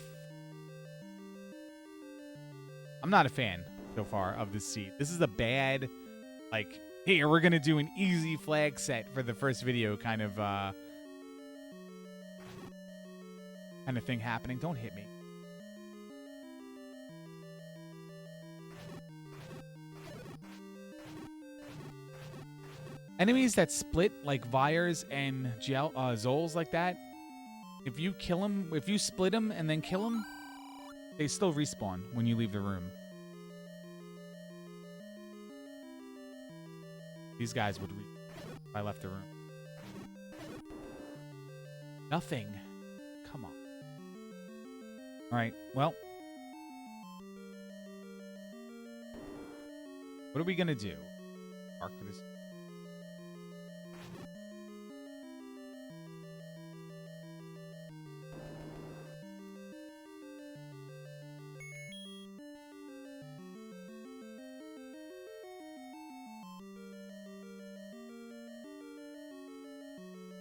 I'm not a fan so far of this seed. This is a bad, like, here, we're going to do an easy flag set for the first video kind of kind of thing happening. Don't hit me. Enemies that split like Vyres and Zols like that, if you kill them, if you split them and then kill them, they still respawn when you leave the room. These guys would if I left the room. Nothing. Come on. All right, well. What are we going to do? Mark for this.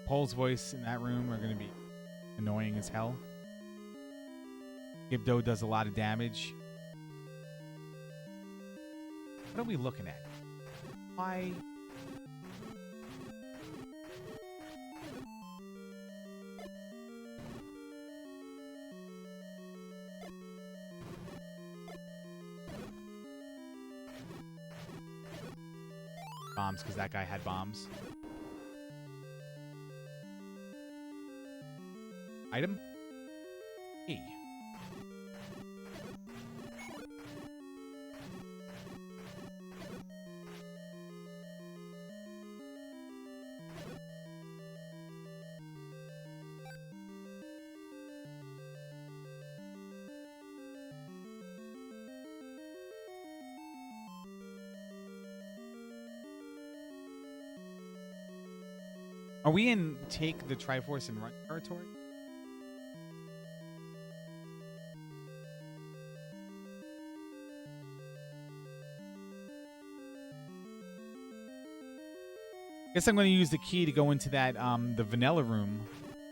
Pole's voice in that room are going to be annoying as hell. Gibdo does a lot of damage. What are we looking at? Why? Bombs, because that guy had bombs. Item? E. Are we in take the Triforce and run territory? Guess I'm going to use the key to go into that, the vanilla room.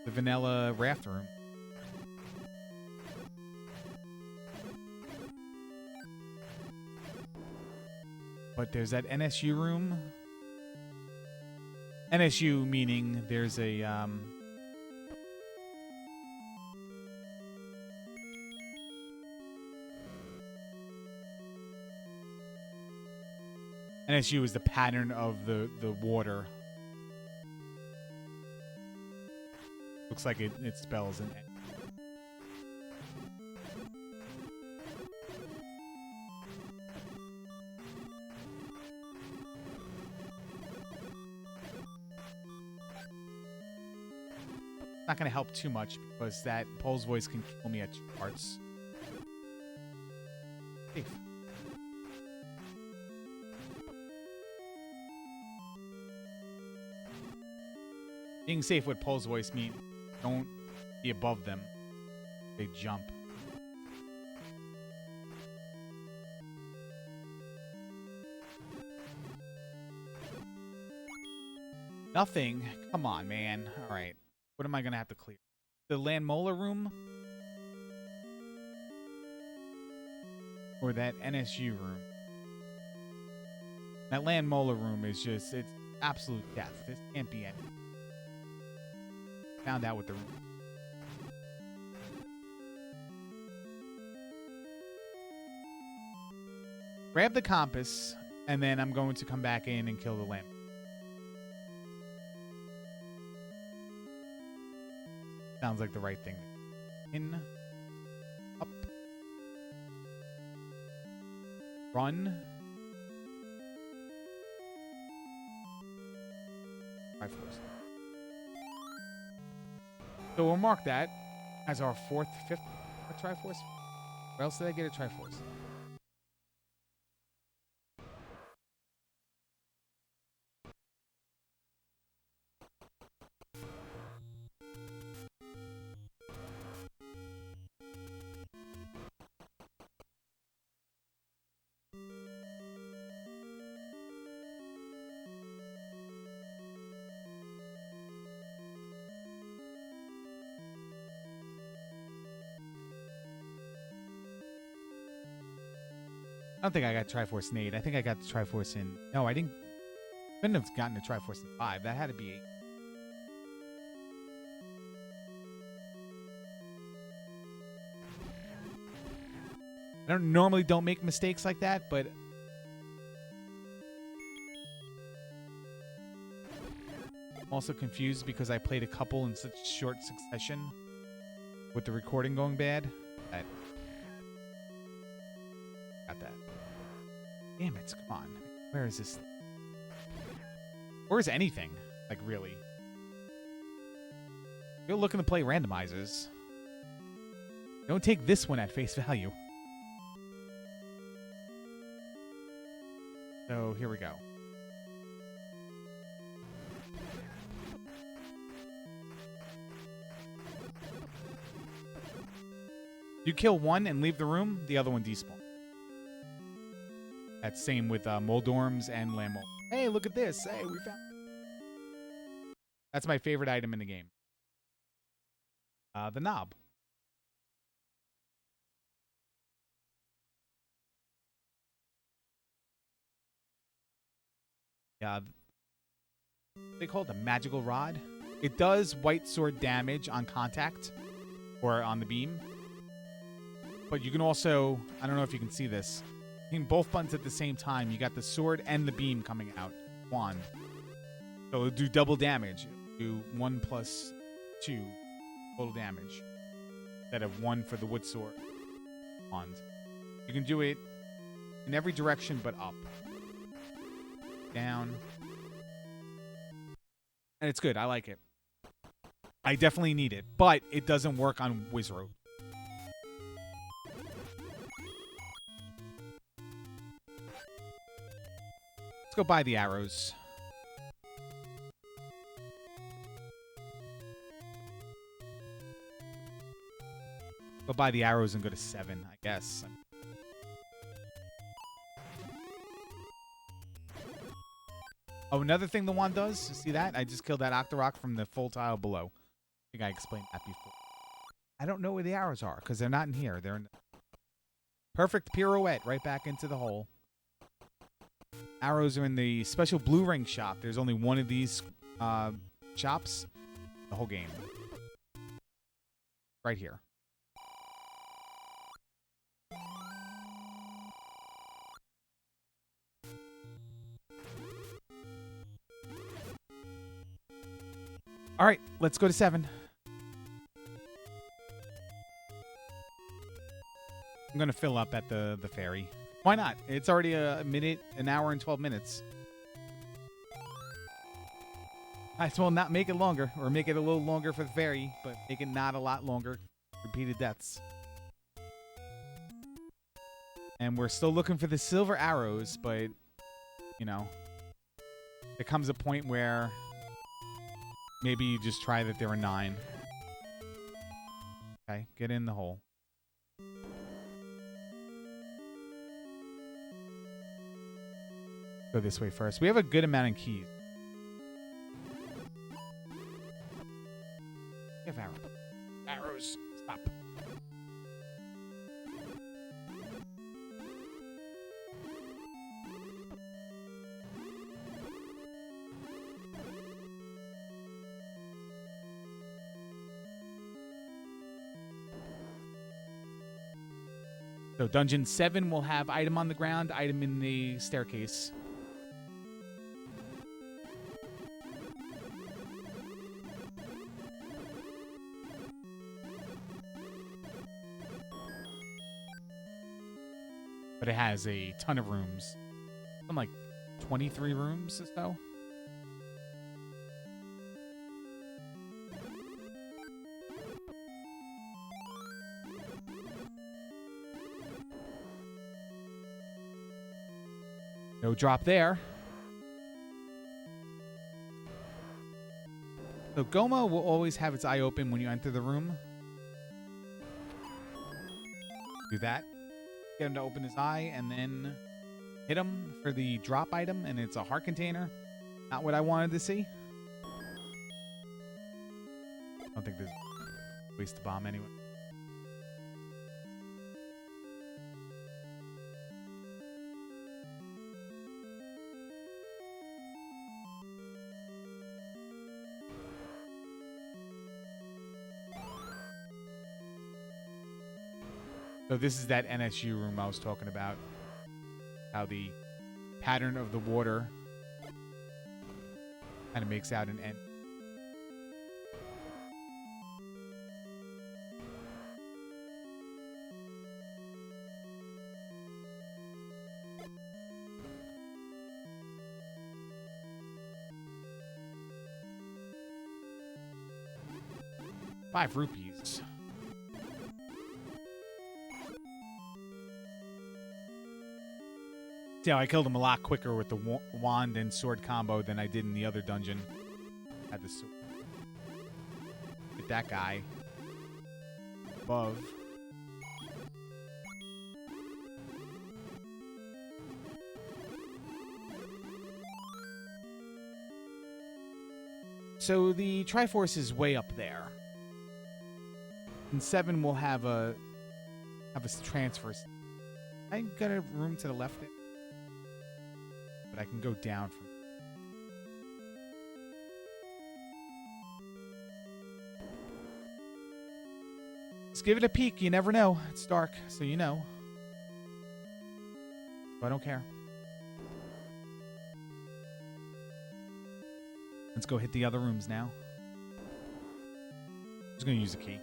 The vanilla raft room. But there's that NSU room. NSU meaning there's a, NSU is the pattern of the water. Looks like it spells an. Not going to help too much because that Pole's voice can kill me at 2 parts. Safe. Being safe with Pole's voice means don't be above them. They jump. Nothing. Come on, man. All right. What am I going to have to clear? The Landmola room? Or that NSU room? That Landmola room is just, it's absolute death. This can't be anything. Found out with the room. Grab the compass, and then I'm going to come back in and kill the lamp. Sounds like the right thing. In. Up. Run. Triforce. So we'll mark that as our 4th, 5th Triforce. Where else did I get a Triforce? I don't think I got Triforce in 8. I think I got the Triforce in... No, I didn't... Couldn't have gotten the Triforce in 5. That had to be 8. I don't make mistakes like that, but I'm also confused because I played a couple in such short succession with the recording going bad. Got that. Damn it, come on. Where is this? Where's anything? Like, really? You're looking to play randomizers. Don't take this one at face value. So, here we go. You kill one and leave the room, the other one despawn. That's same with Moldorms and Lamol. Hey, look at this. Hey, we found... That's my favorite item in the game. The knob. Yeah. They call it the magical rod. It does white sword damage on contact or on the beam. But you can also, I don't know if you can see this. Hitting both buttons at the same time, you got the sword and the beam coming out. Wand. So it'll do double damage. It'll do 1 plus 2 total damage. Instead of 1 for the wood sword. Wand. You can do it in every direction but up. Down. And it's good. I like it. I definitely need it. But it doesn't work on Wizroad. Let's go buy the arrows. Go buy the arrows and go to 7, I guess. Oh, another thing the wand does, see that? I just killed that Octorok from the full tile below. I think I explained that before. I don't know where the arrows are because they're not in here. They're in the perfect pirouette right back into the hole. Arrows are in the special blue ring shop. There's only one of these shops the whole game. Right here. All right, let's go to 7. I'm going to fill up at the ferry. Why not? It's already an hour and 12 minutes. Might as well not make it longer, or make it a little longer for the ferry, but make it not a lot longer. Repeated deaths. And we're still looking for the silver arrows, but, you know, there comes a point where maybe you just try that there are 9. Okay, get in the hole. Go this way first. We have a good amount of keys. We have arrows. Arrows. Stop. So Dungeon 7 will have item on the ground, item in the staircase. But it has a ton of rooms. Something like 23 rooms or so. No drop there. So Goma will always have its eye open when you enter the room. Do that. Get him to open his eye and then hit him for the drop item, and it's a heart container. Not what I wanted to see. I don't think there's a waste of bomb anyway. So this is that NSU room I was talking about. How the pattern of the water kind of makes out an N. ₹5. See how I killed him a lot quicker with the wand and sword combo than I did in the other dungeon. Had the sword. Get that guy. Above. So the Triforce is way up there. In 7 we'll have a transfer. I got a room to the left. But I can go down from. Just give it a peek. You never know. It's dark, so you know. But I don't care. Let's go hit the other rooms now. I'm just going to use a key.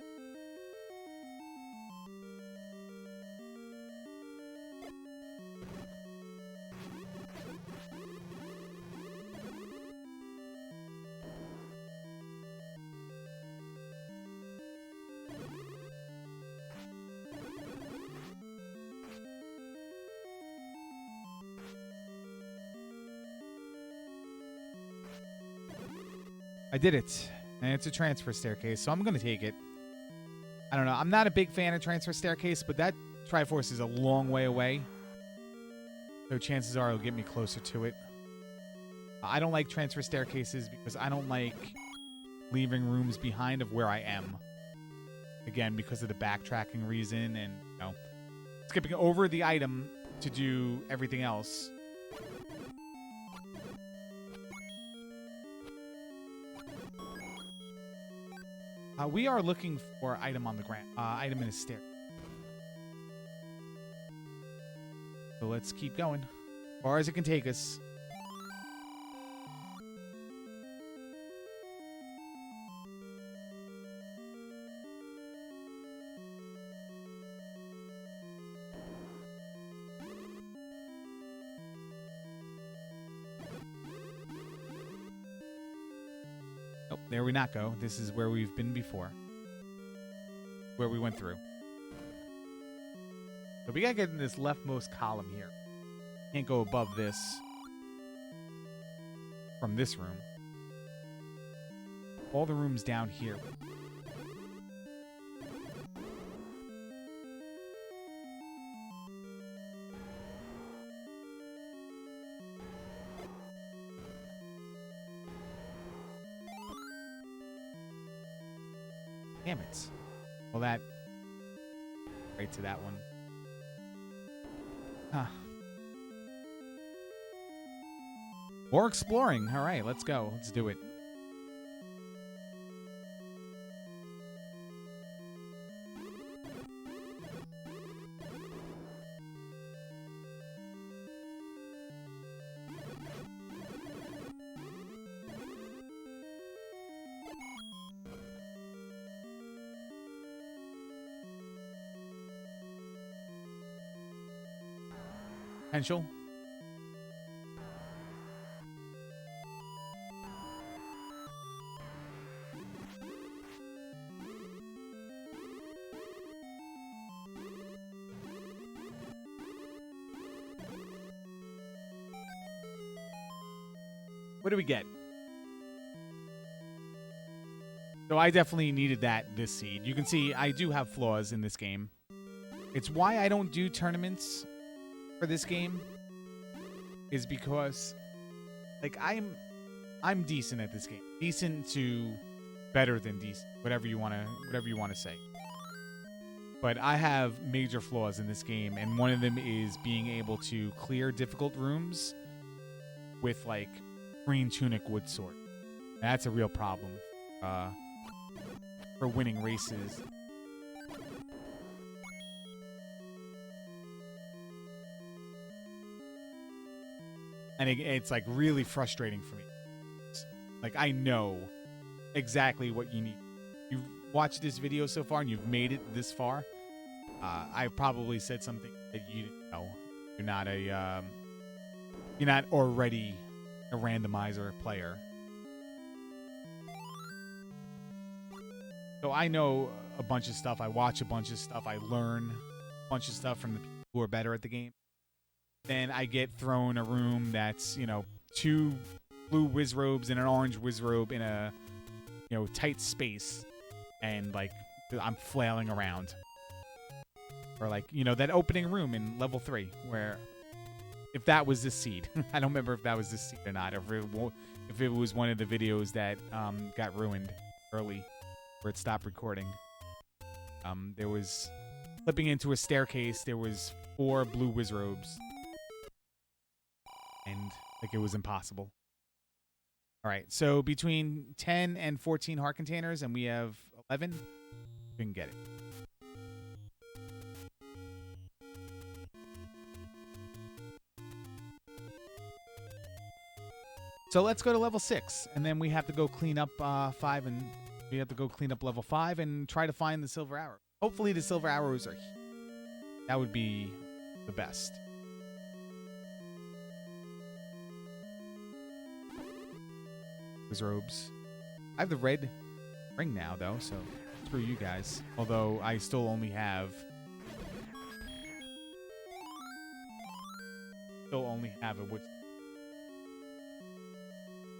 I did it. And it's a transfer staircase, so I'm going to take it. I don't know. I'm not a big fan of transfer staircase, but that Triforce is a long way away. So chances are it'll get me closer to it. I don't like transfer staircases because I don't like leaving rooms behind of where I am. Again, because of the backtracking reason and, you know, skipping over the item to do everything else. We are looking for item on the ground. Item in a stair. So let's keep going. As far as it can take us. Oh, there we not go. This is where we've been before. Where we went through. So we gotta get in this leftmost column here. Can't go above this. From this room. All the rooms down here. Damn it. Well, that... right to that one. Huh. More exploring. All right, let's go. Let's do it. Potential. What do we get? So I definitely needed this seed. You can see I do have flaws in this game. It's why I don't do tournaments for this game, is because like I'm decent at this game. Decent to better than decent. Whatever you want to say. But I have major flaws in this game, and one of them is being able to clear difficult rooms with like green tunic wood sword. That's a real problem for winning races. And it's like really frustrating for me. Like, I know exactly what you need. You've watched this video so far and you've made it this far. I probably said something that you didn't know. You're not already a randomizer player. So I know a bunch of stuff. I watch a bunch of stuff. I learn a bunch of stuff from the people who are better at the game. Then I get thrown a room that's, 2 blue whiz robes and an orange whiz robe in a, tight space. And, like, I'm flailing around. Or, like, that opening room in level 3 where if that was the seed. I don't remember if that was the seed or not. If it was one of the videos that got ruined early where it stopped recording. There was flipping into a staircase. There was 4 blue whiz robes. And, like, it was impossible. All right, so between 10 and 14 heart containers, and we have 11, we can get it. So let's go to level 6, and then we have to go clean up 5, and we have to go clean up level 5 and try to find the silver arrow. Hopefully the silver arrows are here. That would be the best. Those robes. I have the red ring now, though, so screw you guys. Although I still only have... a wood...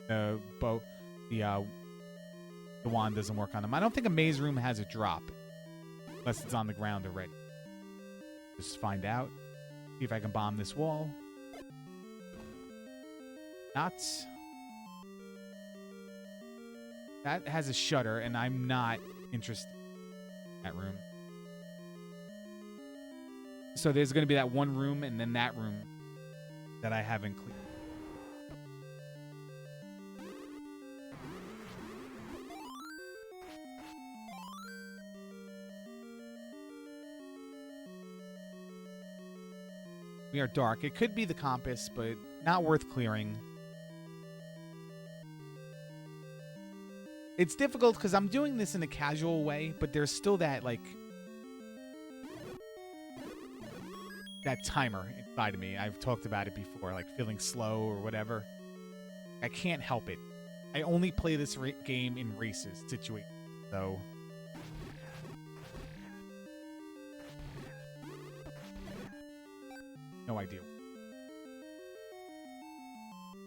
The bow... The wand doesn't work on them. I don't think a maze room has a drop. Unless it's on the ground already. Just find out. See if I can bomb this wall. Not... That has a shutter, and I'm not interested in that room. So there's going to be that one room, and then that room that I haven't cleared. We are dark. It could be the compass, but not worth clearing. It's difficult because I'm doing this in a casual way, but there's still that, like, that timer inside of me. I've talked about it before, like feeling slow or whatever. I can't help it. I only play this game in races situations, so... No idea.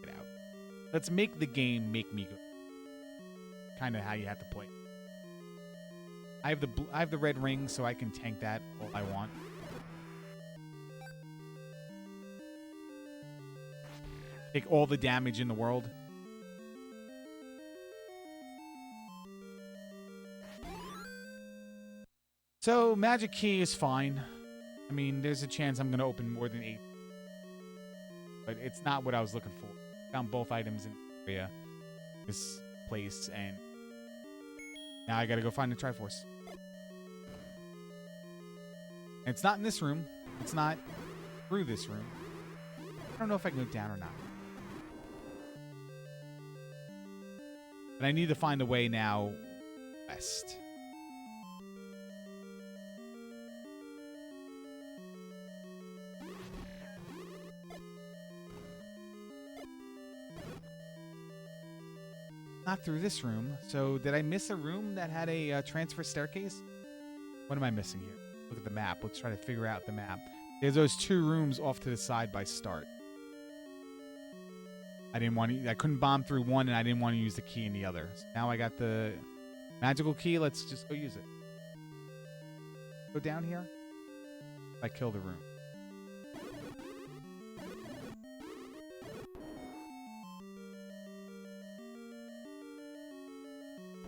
Get out. Let's make the game make me go. Kind of how you have to play. I have the red ring, so I can tank that all I want. Take all the damage in the world. So magic key is fine. I mean, there's a chance I'm going to open more than 8. But it's not what I was looking for. Found both items in the area. This place, and now I gotta go find the Triforce. And it's not in this room. It's not through this room. I don't know if I can go down or not. But I need to find a way now west. Not through this room. So did I miss a room that had a transfer staircase? What am I missing here? Look at the map. Let's try to figure out the map. There's those 2 rooms off to the side by start. I couldn't bomb through one, and I didn't want to use the key in the other. So now I got the magical key. Let's just go use it. Go down here. I kill the room.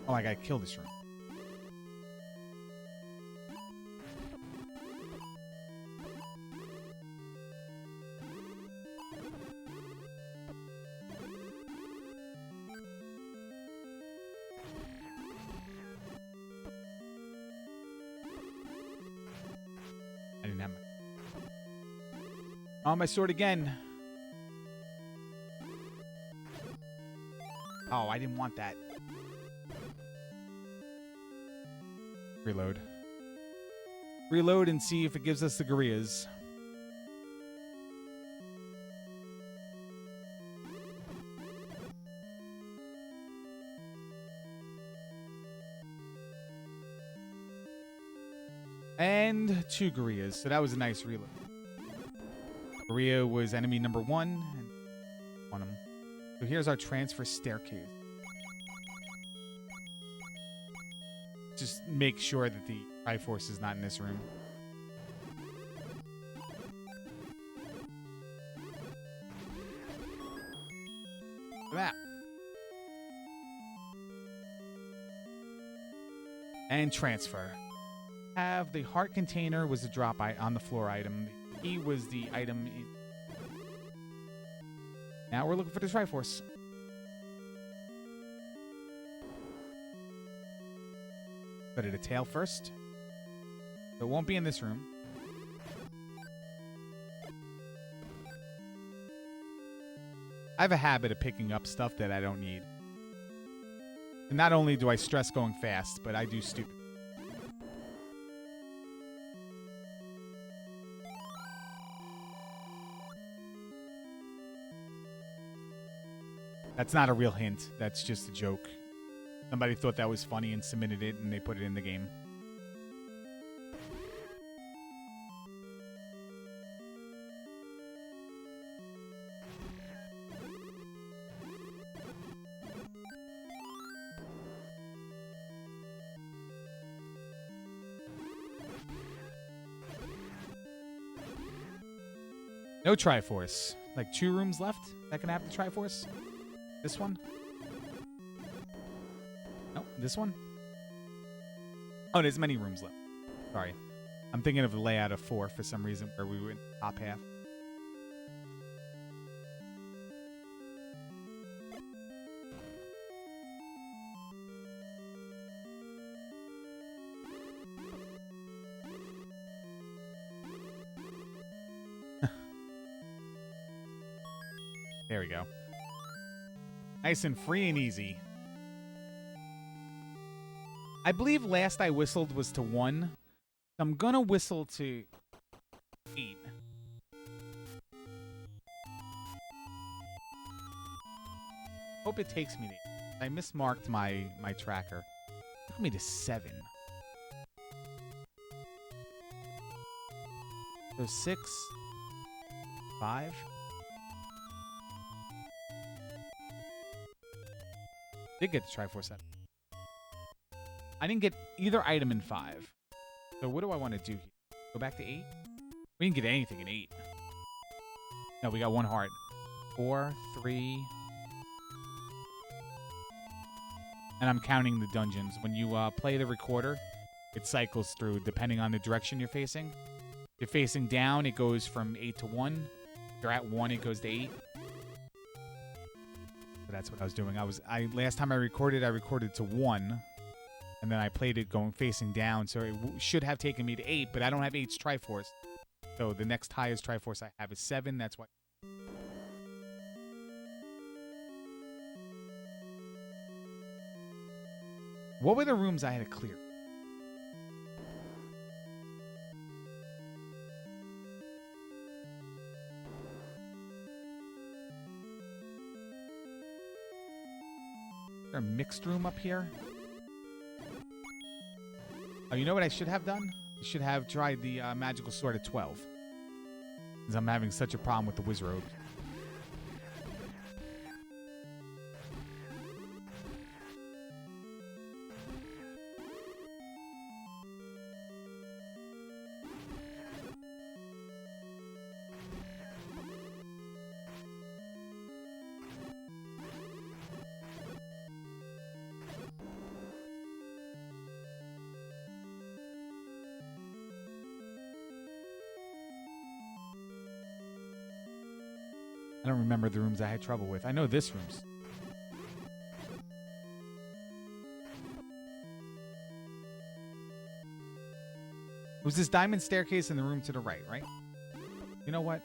Oh, I gotta kill this room. I didn't have my... Oh, my sword again. Oh, I didn't want that. Reload. Reload and see if it gives us the gorillas. And 2 gorillas, so that was a nice reload. Gorilla was enemy number 1, and won him. So here's our transfer staircase. Just make sure that the Triforce is not in this room. That. And transfer. Have the heart container was the drop on the floor item. The key was the item. Now we're looking for the Triforce. Go to the tail first. So it won't be in this room. I have a habit of picking up stuff that I don't need. And not only do I stress going fast, but I do stupid. That's not a real hint. That's just a joke. Somebody thought that was funny and submitted it, and they put it in the game. No Triforce. Like 2 rooms left that can have the Triforce? This one? No, this one? Oh, there's many rooms left. Sorry. I'm thinking of the layout of 4 for some reason where we were in the top half. There we go. Nice and free and easy. I believe last I whistled was to 1. I'm going to whistle to 8. Hope it takes me to 8. I mismarked my tracker. It took me to 7. So 6, 5. Did get the Triforce set. I didn't get either item in 5. So what do I want to do here? Go back to 8? We didn't get anything in 8. No, we got 1 heart. 4, 3. And I'm counting the dungeons. When you play the recorder, it cycles through depending on the direction you're facing. If you're facing down, it goes from 8 to 1. If you're at 1, it goes to 8. That's what I was doing. Last time I recorded to 1, and then I played it going facing down, so it should have taken me to 8, but I don't have 8's Triforce. So the next highest Triforce I have is 7. That's why. What were the rooms I had to clear? Is there a mixed room up here? Oh, you know what I should have done? I should have tried the magical sword at 12. Because I'm having such a problem with the Wizrobe. I don't remember the rooms I had trouble with. I know this room's. It was this diamond staircase in the room to the right, right? You know what?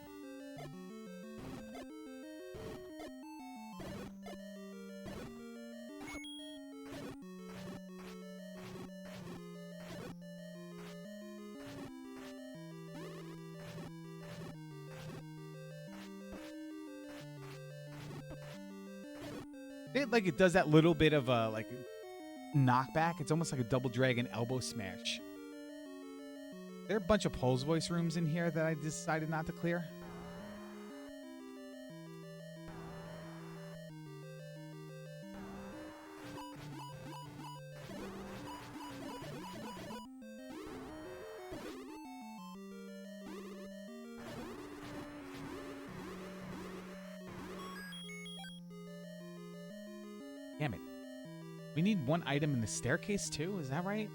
It does that little bit of a like knockback. It's almost like a double dragon elbow smash. There are a bunch of Pulse Voice rooms in here that I decided not to clear. Damn it. We need one item in the staircase too? Is that right?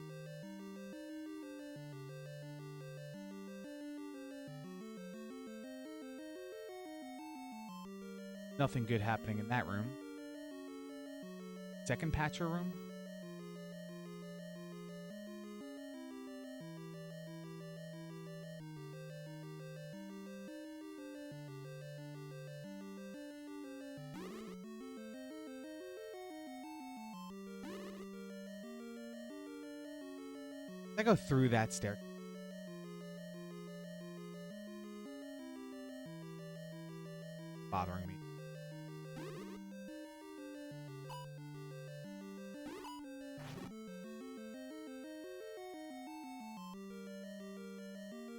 Nothing good happening in that room. Second Patcher room? I go through that stair. Bothering me.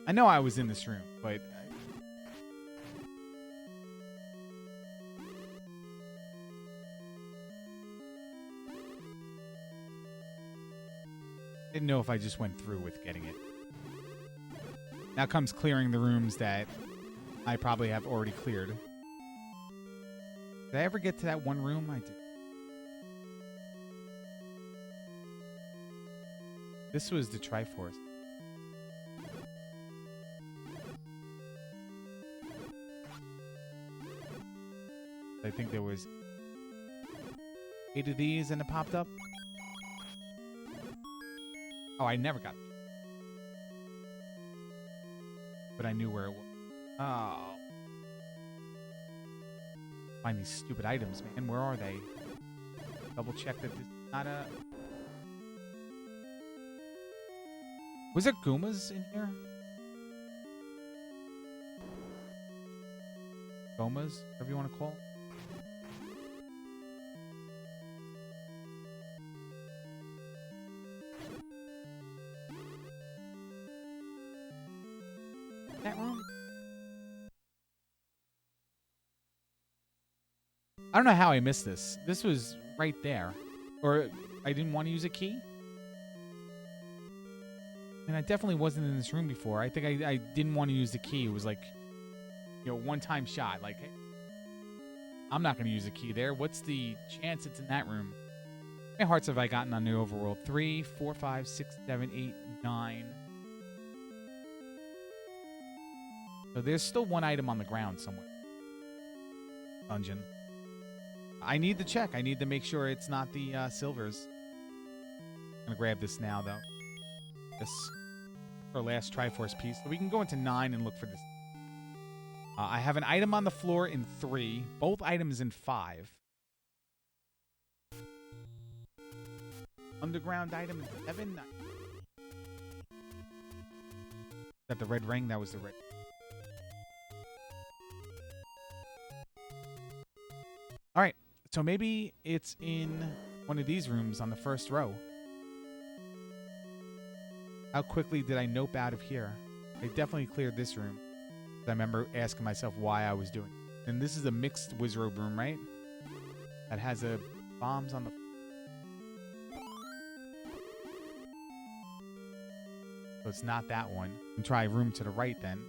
I know I was in this room, but didn't know if I just went through with getting it. Now comes clearing the rooms that I probably have already cleared. Did I ever get to that one room? I did. This was the Triforce. I think there was 8 of these and it popped up. Oh, I never got it. But I knew where it was. Oh. Find these stupid items, man. Where are they? Double check that this is not a... Was there Goombas in here? Goombas, whatever you want to call it. That room? I don't know how I missed this. This was right there. Or I didn't want to use a key? And I definitely wasn't in this room before. I think I didn't want to use the key. It was like, you know, one-time shot. Like, hey, I'm not going to use a key there. What's the chance it's in that room? How many hearts have I gotten on the overworld? 3, 4, 5, 6, 7, 8, 9. So there's still one item on the ground somewhere. Dungeon. I need to check. I need to make sure it's not the silvers. I'm going to grab this now, though. This for last Triforce piece. So we can go into 9 and look for this. I have an item on the floor in 3. Both items in 5. Underground item in 7. Is that the red ring? That was the red. All right. So maybe it's in one of these rooms on the first row. How quickly did I nope out of here? I definitely cleared this room. I remember asking myself why I was doing it. And this is a mixed Wizrobe room, right? That has bombs on the... So it's not that one. And try room to the right then.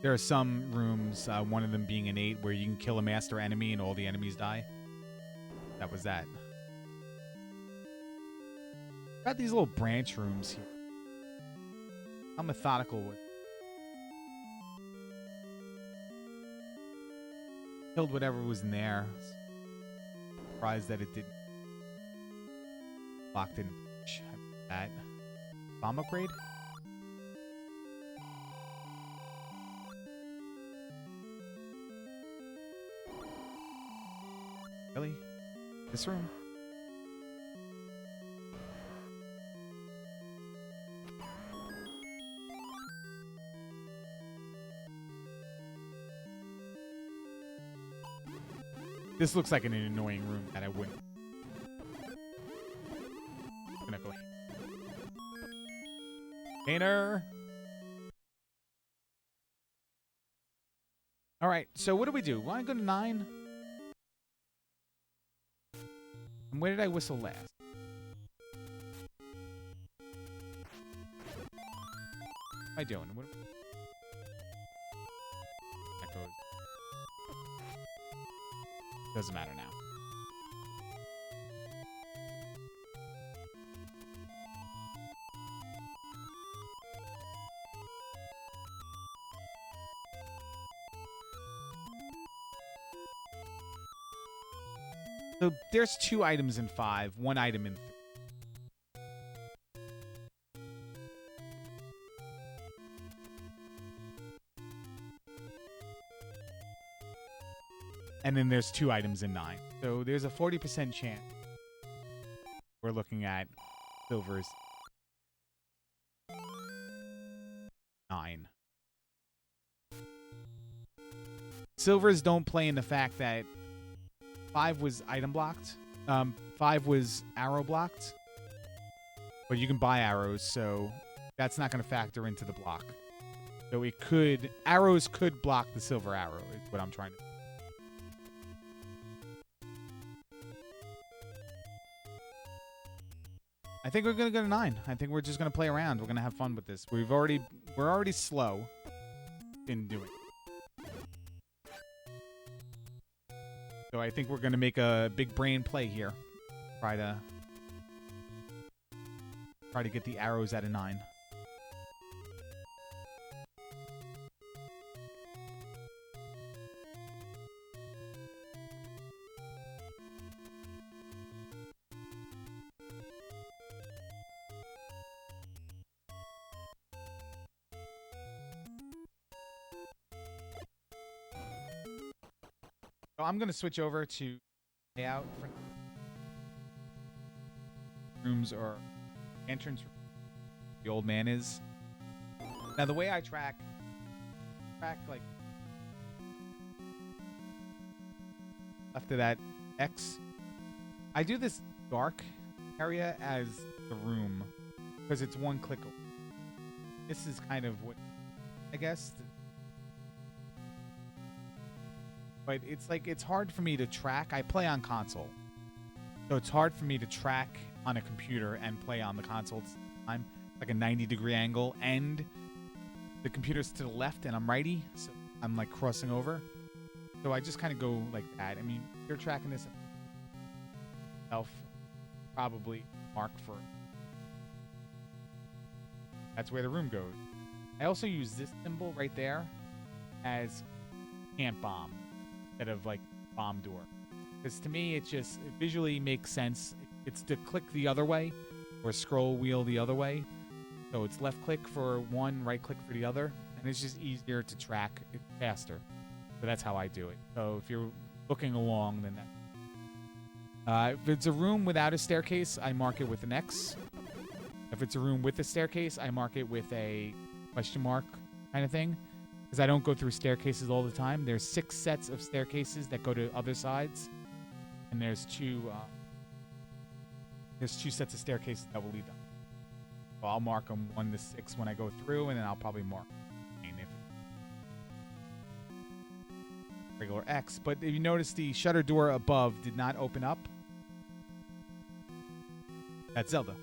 There are some rooms, one of them being an 8, where you can kill a master enemy and all the enemies die. That was that. Got these little branch rooms here. How methodical with. Killed whatever was in there. Surprised that it didn't. Locked in. That. Bomb upgrade? Really? This room? This looks like an annoying room that I wouldn't. I'm gonna go ahead. Painter. All right, so what do we do? Want to go to 9? And where did I whistle last? What am I doing? What? That goes. Doesn't matter now. So there's 2 items in 5, 1 item in 3. And then there's 2 items in 9. So there's a 40% chance we're looking at silver's 9. Silvers don't play in the fact that 5 was item blocked. 5 was arrow blocked. But you can buy arrows, so that's not going to factor into the block. So it could... Arrows could block the silver arrow, is what I'm trying to... I think we're going to go to 9. I think we're just going to play around. We're going to have fun with this. We're already slow in doing it. So I think we're going to make a big brain play here. Try to get the arrows at a 9. So I'm going to switch over to layout for rooms or entrance room. The old man is. Now the way I track like after that X, I do this dark area as the room because it's one click away. This is kind of what I guess. But it's like, it's hard for me to track. I play on console. So it's hard for me to track on a computer and play on the console. I'm like a 90-degree angle and the computer's to the left and I'm righty. So I'm like crossing over. So I just kind of go like that. I mean, if you're tracking this yourself, probably mark for that's where the room goes. I also use this symbol right there as can't bomb. Instead of like bomb door, because to me it visually makes sense. It's to click the other way or scroll wheel the other way, so it's left click for one, right click for the other, and it's just easier to track. It's faster, so that's how I do it. So if you're looking along, then that if it's a room without a staircase, I mark it with an X. If it's a room with a staircase, I mark it with a question mark kind of thing. Because I don't go through staircases all the time. There's 6 sets of staircases that go to other sides, and there's 2 sets of staircases that will lead them. So I'll mark them 1 to 6 when I go through, and then I'll probably mark if regular X. But if you notice, the shutter door above did not open up. That's Zelda.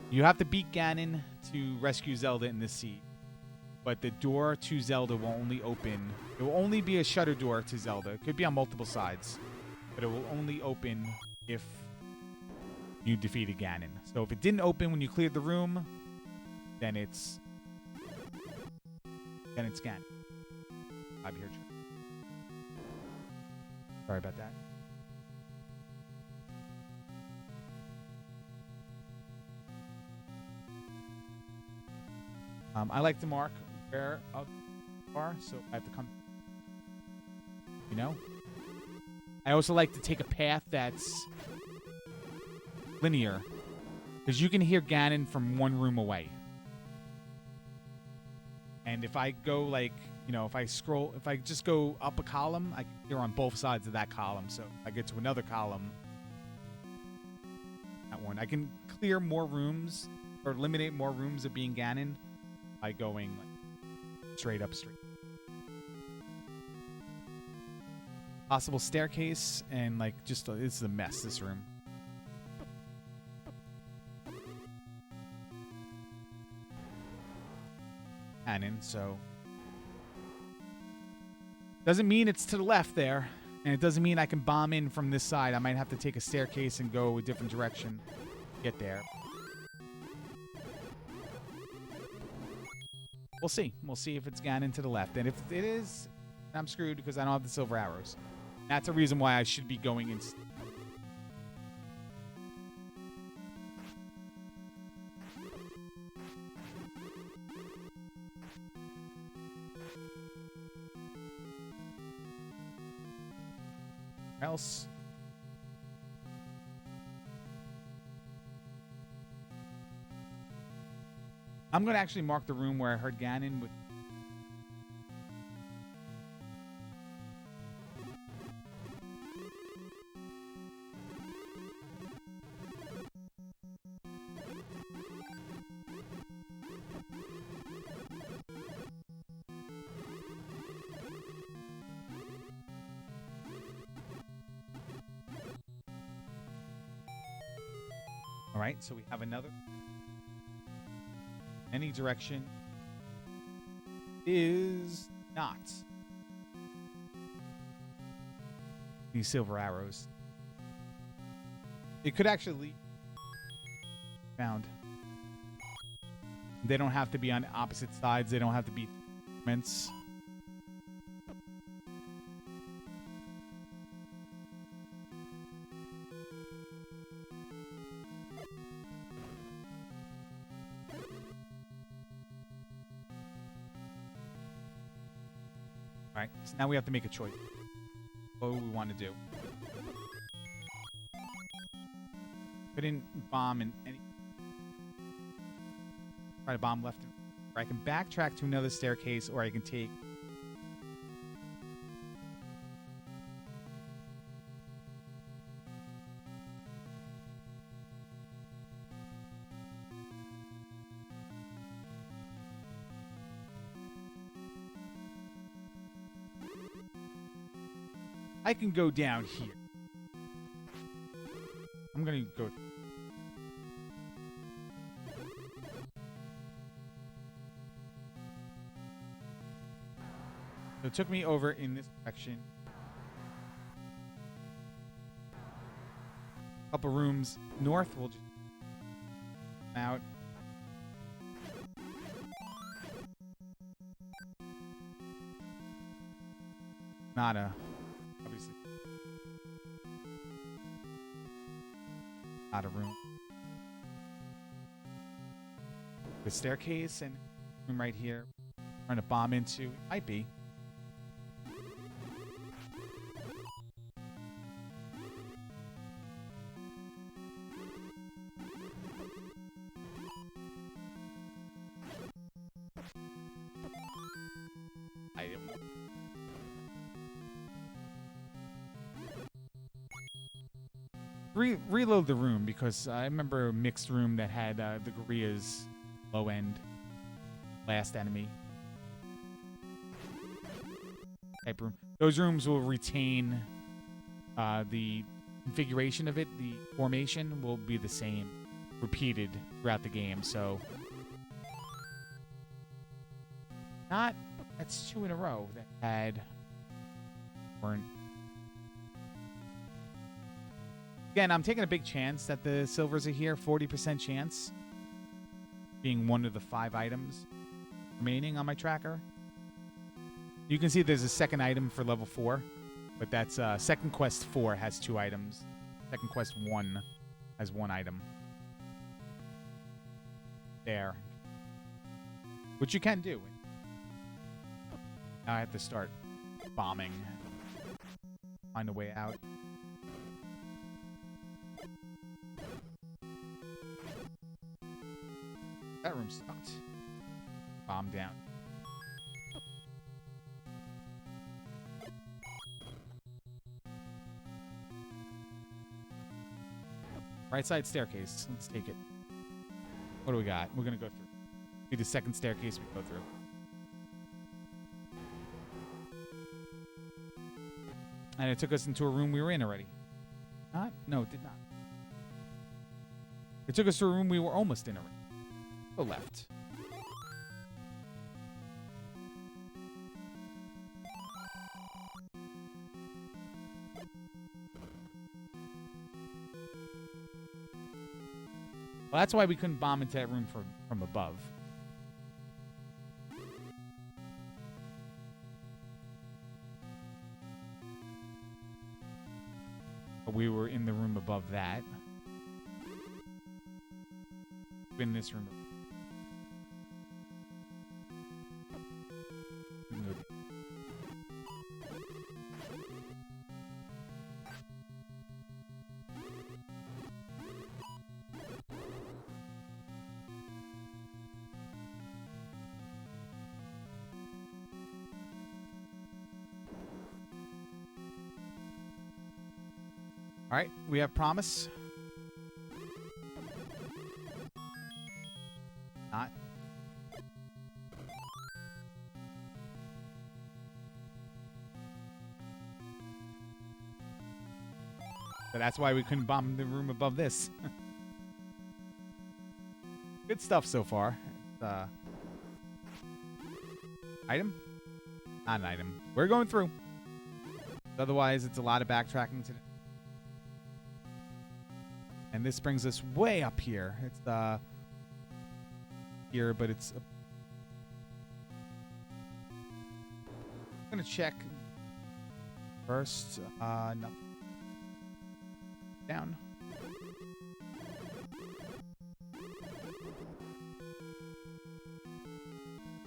You have to beat Ganon to rescue Zelda in this seed. But the door to Zelda will only open. It will only be a shutter door to Zelda. It could be on multiple sides. But it will only open if you defeated Ganon. So if it didn't open when you cleared the room, then it's Ganon. I'm here. Sorry about that. I like to mark where up far, so I have to come. You know? I also like to take a path that's linear, because you can hear Ganon from one room away. And if I go like, you know, if I just go up a column, I can hear on both sides of that column. So if I get to another column, that one, I can clear more rooms or eliminate more rooms of being Ganon by going like straight up straight. Possible staircase and like just it's a mess, this room. Ganon, so doesn't mean it's to the left there, and it doesn't mean I can bomb in from this side. I might have to take a staircase and go a different direction to get there. We'll see. We'll see if it's Ganon to the left, and if it is, I'm screwed because I don't have the silver arrows. That's a reason why I should be going in. Else. I'm going to actually mark the room where I heard Ganon with. All right, so we have another. Any direction is not. These silver arrows. It could actually lead. Found. They don't have to be on opposite sides. They don't have to be segments. Alright, so now we have to make a choice. What do we want to do? Couldn't bomb in any. Try to bomb left. Or I can backtrack to another staircase, or I can take. I can go down here. I'm going to go. So it took me over in this direction. A couple rooms north. We'll just out. Nada. Obviously. Not a room. The staircase and room right here. Trying to bomb into. Might be. Reload the room because I remember a mixed room that had the Gorilla's low end last enemy type room. Those rooms will retain the configuration of it. The formation will be the same, repeated throughout the game. So that's 2 in a row that had weren't. Again, I'm taking a big chance that the silvers are here. 40% chance. Being one of the 5 items remaining on my tracker. You can see there's a second item for level 4. But that's second quest 4 has 2 items. Second quest 1 has 1 item. There. Which you can do. Now I have to start bombing. Find a way out. That room sucked. Bomb down. Right side staircase. Let's take it. What do we got? We're going to go through. Be the second staircase we go through. And it took us into a room we were in already. Not? No, it did not. It took us to a room we were almost in already. Go left. Well, that's why we couldn't bomb into that room from above. But we were in the room above that. In this room. All right, we have promise. Not. So that's why we couldn't bomb the room above this. Good stuff so far. Item? Not an item. We're going through. Otherwise, it's a lot of backtracking today. And this brings us way up here. It's here, but it's. I'm gonna check first. No. Down.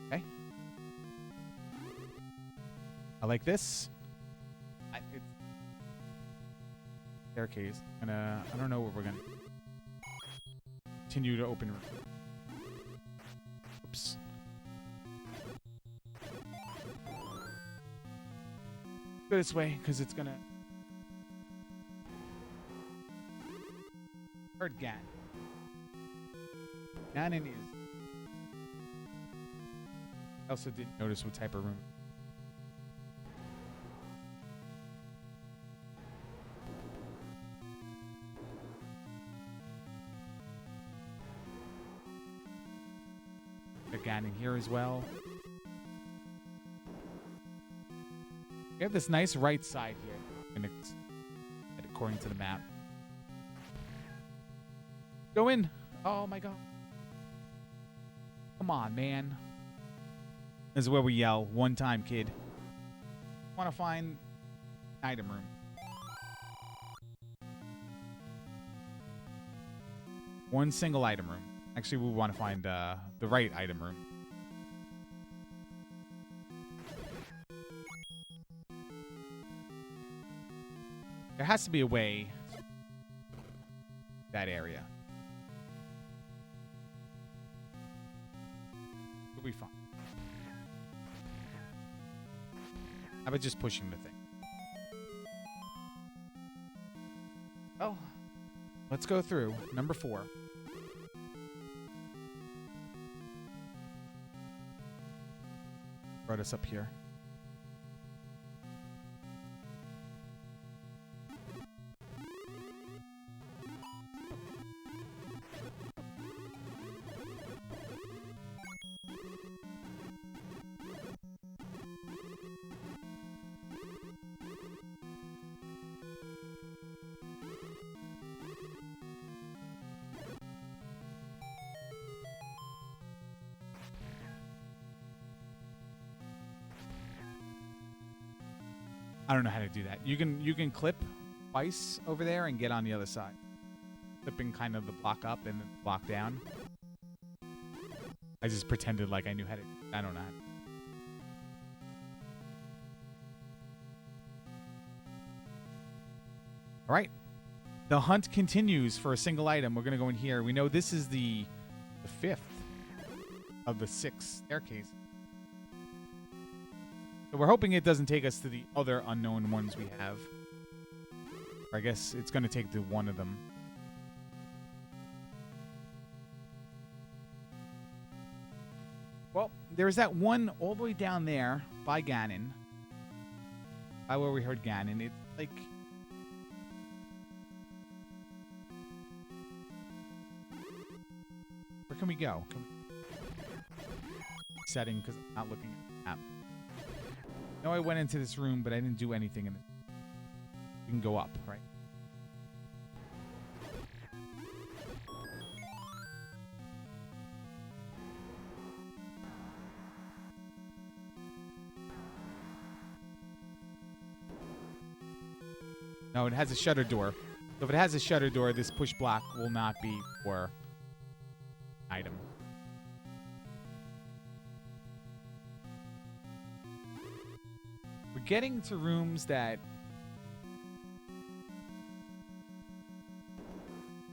Okay. I like this. Staircase. I don't know what we're gonna continue to open. Oops. Go this way because it's gonna hurt Gan. Ganon is. I also didn't notice what type of room. In here as well. We have this nice right side here, and it's according to the map. Go in. Oh my god. Come on, man. This is where we yell one time, kid. Want to find item room. One single item room. Actually, we want to find the right item room. There has to be a way to that area. It'll be fine. How about just pushing the thing? Oh, let's go through number 4. Brought us up here. I don't know how to do that. You can clip twice over there and get on the other side. Clipping kind of the block up and then block down. I just pretended like I knew how to. I don't know how to. All right. The hunt continues for a single item. We're going to go in here. We know this is the 5th of the 6 staircase. So we're hoping it doesn't take us to the other unknown ones we have. Or I guess it's going to take to one of them. Well, there's that one all the way down there by Ganon. By where we heard Ganon. It's like... Where can we go? Setting, because I'm not looking at the map. No, I went into this room, but I didn't do anything in it. We can go up, right? No, it has a shutter door. So if it has a shutter door, this push block will not be for item. We're getting to rooms that...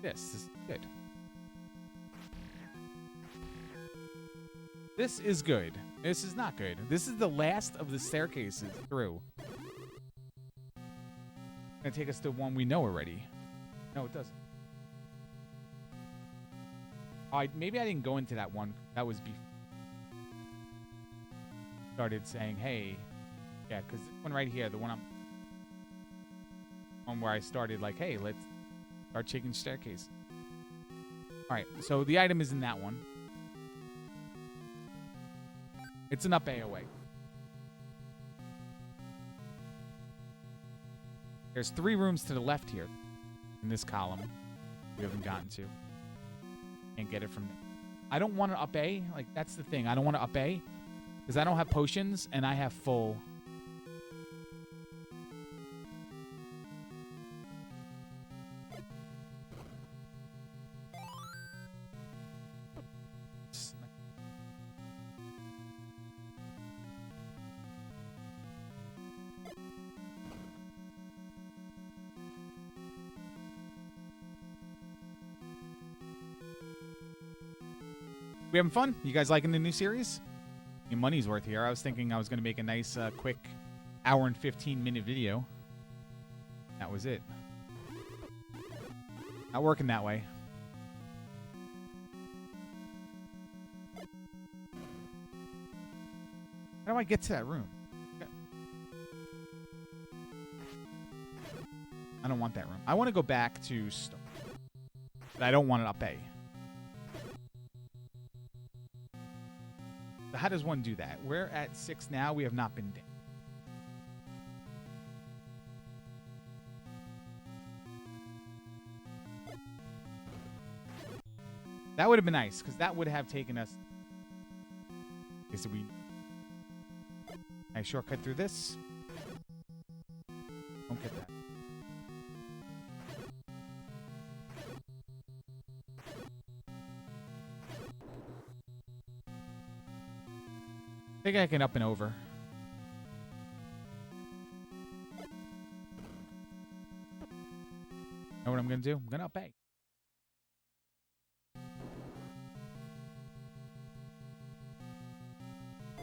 This is good. This is good. This is not good. This is the last of the staircases through. Gonna take us to one we know already. No, it doesn't. Maybe I didn't go into that one. That was before. Started saying, hey, yeah, because this one right here, the one where I started like, hey, let's start checking staircase. All right, so the item is in that one. It's an up AOA. There's 3 rooms to the left here in this column we haven't gotten to. Can't get it from there. I don't want to up A. Like, that's the thing. I don't want to up A because I don't have potions and I have full. We having fun? You guys liking the new series? Your money's worth here. I was thinking I was going to make a nice, quick hour and 15-minute video. That was it. Not working that way. How do I get to that room? I don't want that room. I want to go back to Stone. But I don't want it up A. How does one do that? We're at 6 now. We have not been down. That would have been nice, because that would have taken us... Okay, so nice shortcut through this. Don't get that. I think I can up and over. Know what I'm going to do? I'm going to up A.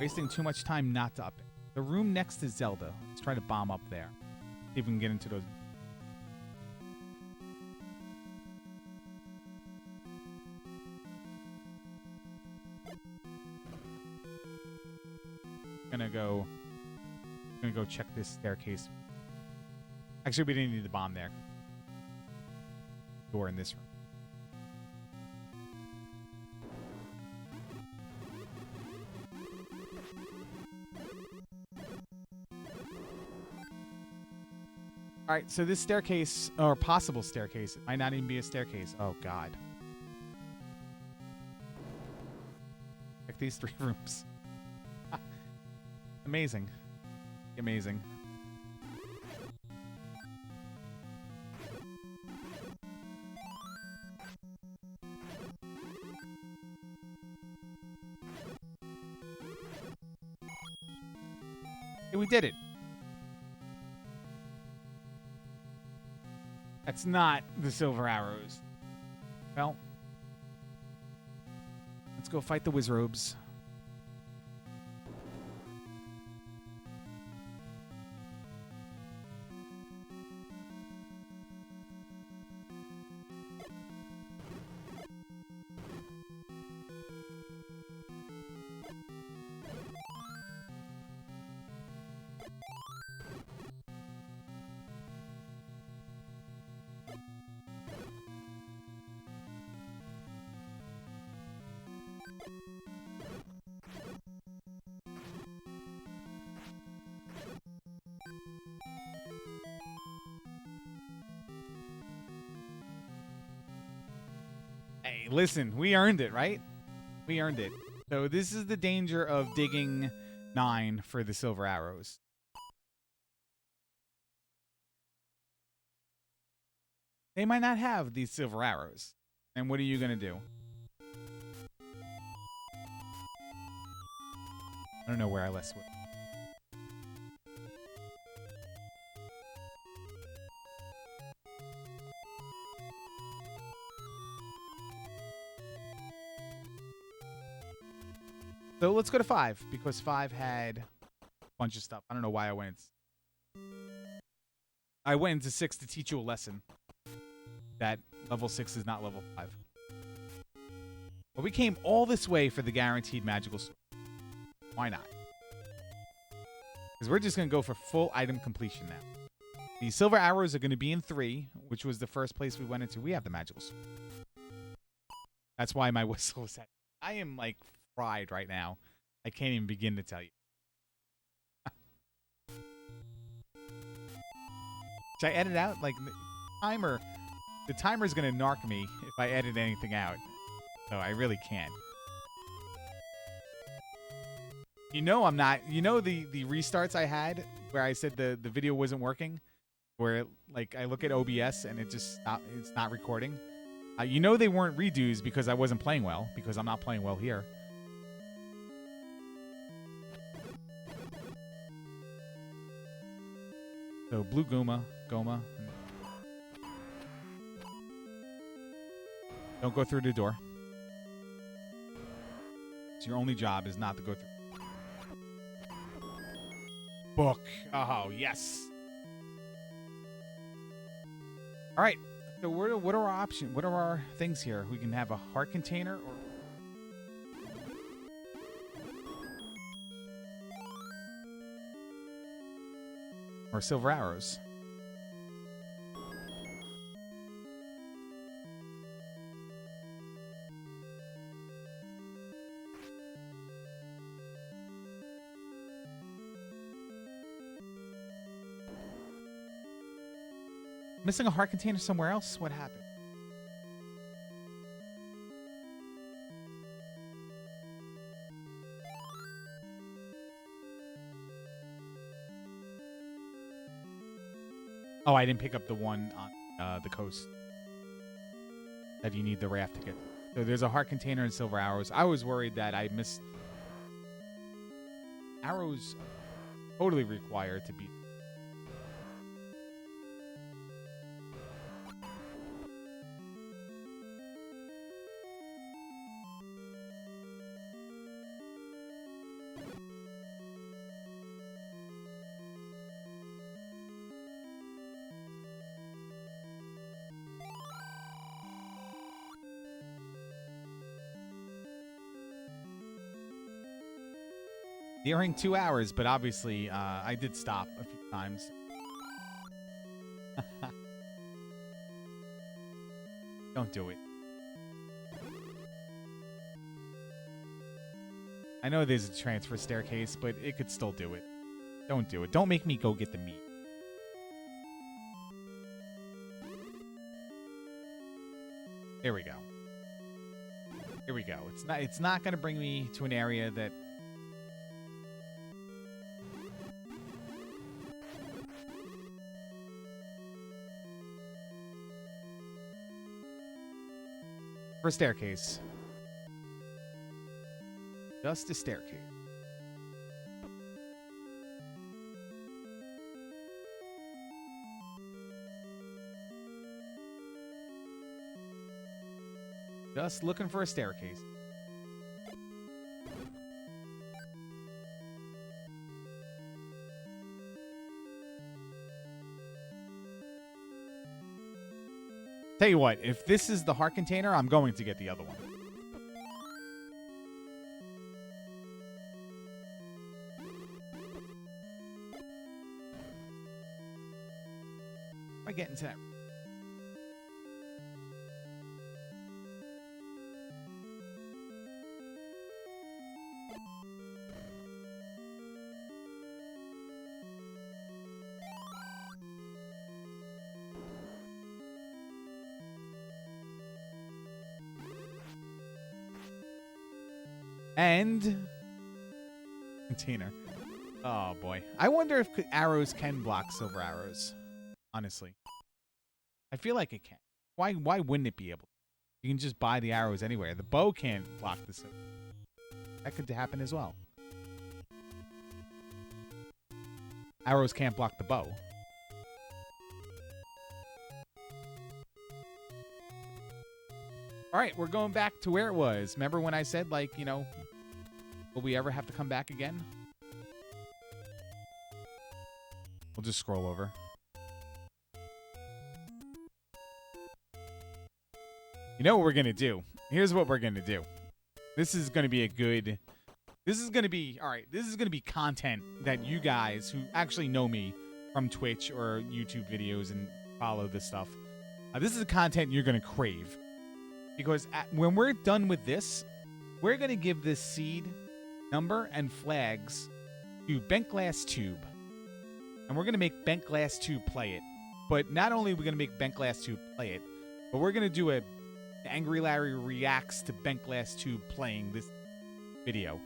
Wasting too much time not to up it. The room next to Zelda. Let's try to bomb up there. See if we can get into those. Gonna go check this staircase. Actually, we didn't need the bomb there. Door in this room. All right, so this staircase, or possible staircase, it might not even be a staircase. Oh, God. Check these 3 rooms. Amazing. Amazing. Hey, we did it. That's not the silver arrows. Well, let's go fight the Wizrobes. Hey, listen, we earned it, right? We earned it. So this is the danger of digging 9 for the silver arrows. They might not have these silver arrows. And what are you going to do? I don't know where I left with. So let's go to 5 because 5 had a bunch of stuff. I don't know why I went. I went into 6 to teach you a lesson. That level 6 is not level 5. But we came all this way for the guaranteed magical sword. Why not? Because we're just going to go for full item completion now. The silver arrows are going to be in 3, which was the first place we went into. We have the magical sword. That's why my whistle was set. I am like fried right now. I can't even begin to tell you. Should I edit out? Like, the timer's going to narc me if I edit anything out. So I really can't. You know I'm not. You know the restarts I had where I said the video wasn't working? Where, like, I look at OBS and it's not recording? You know they weren't redos because I wasn't playing well, because I'm not playing well here. So blue Goma. Don't go through the door. So your only job is not to go through. Book. Oh, yes. All right. So what are our options? What are our things here? We can have a heart container or silver arrows. Missing a heart container somewhere else? What happened? Oh, I didn't pick up the one on the coast that you need the raft to get. So there's a heart container and silver arrows. I was worried that I missed arrows. Totally required to beat. During 2 hours, but obviously I did stop a few times. Don't do it. I know there's a transfer staircase, but it could still do it. Don't do it. Don't make me go get the meat. There we go. Here we go. It's not going to bring me to an area that for a staircase. Just a staircase. Just looking for a staircase. Tell you what, if this is the heart container, I'm going to get the other one. If I get into that. And container. Oh boy. I wonder if arrows can block silver arrows. Honestly. I feel like it can. Why wouldn't it be able to? You can just buy the arrows anywhere. The bow can't block the silver. That could happen as well. Arrows can't block the bow. All right, we're going back to where it was. Remember when I said, like, you know, will we ever have to come back again? We'll just scroll over. You know what we're going to do? Here's what we're going to do. This is going to be a good... This is going to be... All right, this is going to be content that you guys who actually know me from Twitch or YouTube videos and follow this stuff. This is the content you're going to crave. Because when we're done with this, we're going to give this seed number and flags to Bent Glass Tube. And we're going to make Bent Glass Tube play it. But not only are we going to make Bent Glass Tube play it, but we're going to do a AngryLarry reacts to Bent Glass Tube playing this video.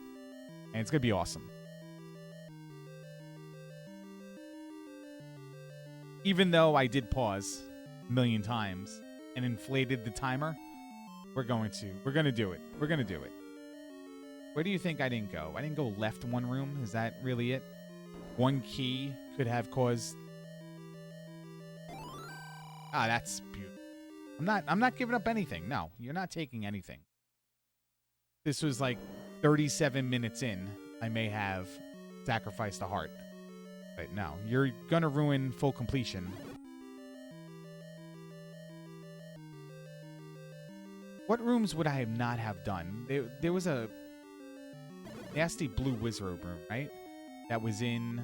And it's going to be awesome. Even though I did pause a million times and inflated the timer, we're going to do it. We're going to do it. Where do you think I didn't go? I didn't go left one room. Is that really it? One key could have caused... Ah, that's beautiful. I'm not giving up anything. No, you're not taking anything. This was like 37 minutes in. I may have sacrificed a heart. But no, you're going to ruin full completion. What rooms would I not have done? There was a nasty blue wizard room, right? That was in...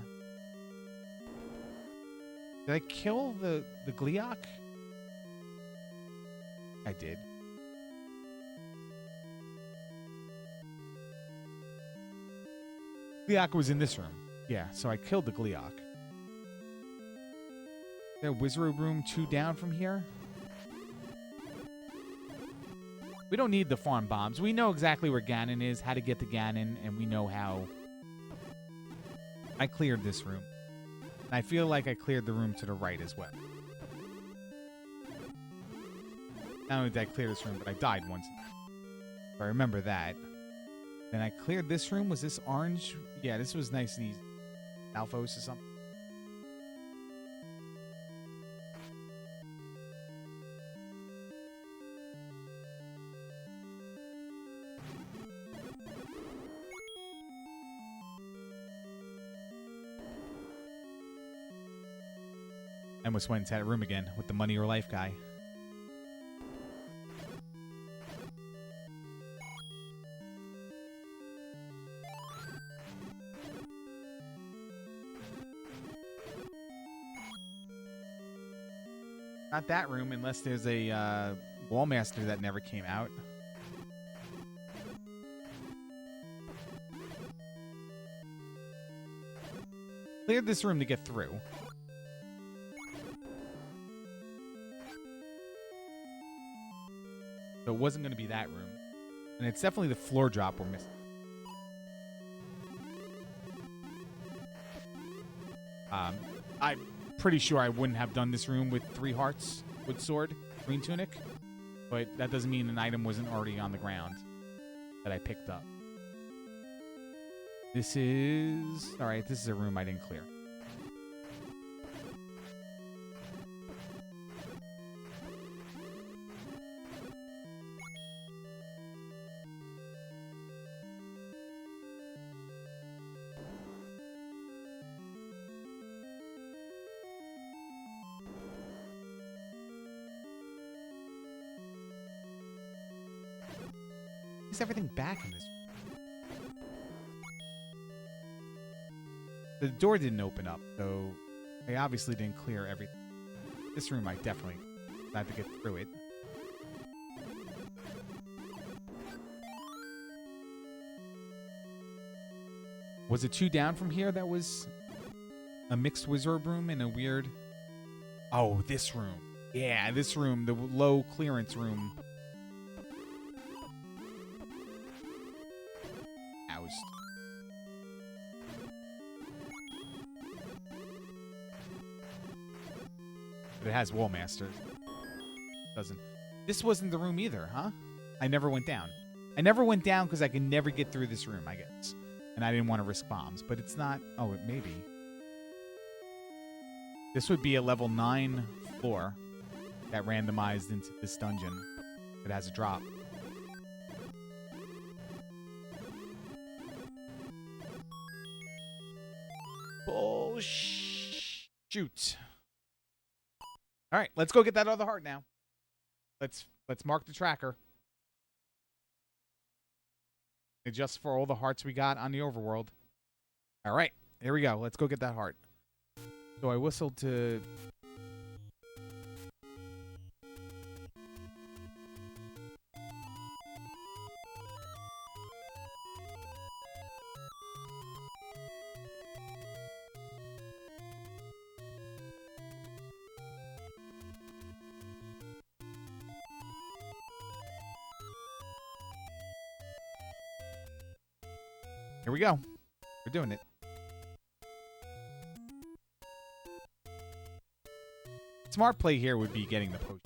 Did I kill the Gleeok? I did. Gleeok was in this room. Yeah, so I killed the Gleeok. Is there a wizard room 2 down from here? We don't need the farm bombs. We know exactly where Ganon is, how to get to Ganon, and we know how... I cleared this room. And I feel like I cleared the room to the right as well. Not only did I clear this room, but I died once. If I remember that. Then I cleared this room. Was this orange? Yeah, this was nice and easy. Alphos or something. I almost went into that room again with the money or life guy. Not that room, unless there's a Wallmaster that never came out. Cleared this room to get through. So it wasn't going to be that room. And it's definitely the floor drop we're missing. I'm pretty sure I wouldn't have done this room with 3 hearts, wood sword, green tunic. But that doesn't mean an item wasn't already on the ground that I picked up. This is... Alright, this is a room I didn't clear. Is everything back in this? The door didn't open up, so I obviously didn't clear everything. This room I definitely had to get through it. Was it 2 down from here that was a mixed wizard room and a weird... Oh, this room. Yeah, this room, the low clearance room. toast. But it has Wall Masters. Doesn't. This wasn't the room either, huh? I never went down. I never went down because I could never get through this room, I guess. And I didn't want to risk bombs, but it's not... Oh, it may be. This would be a level 9 floor that randomized into this dungeon. It has a drop. Bullshit. All right, let's go get that other heart now. Let's mark the tracker. Adjust for all the hearts we got on the overworld. All right, here we go. Let's go get that heart. So I whistled to... Here we go. We're doing it. Smart play here would be getting the potion.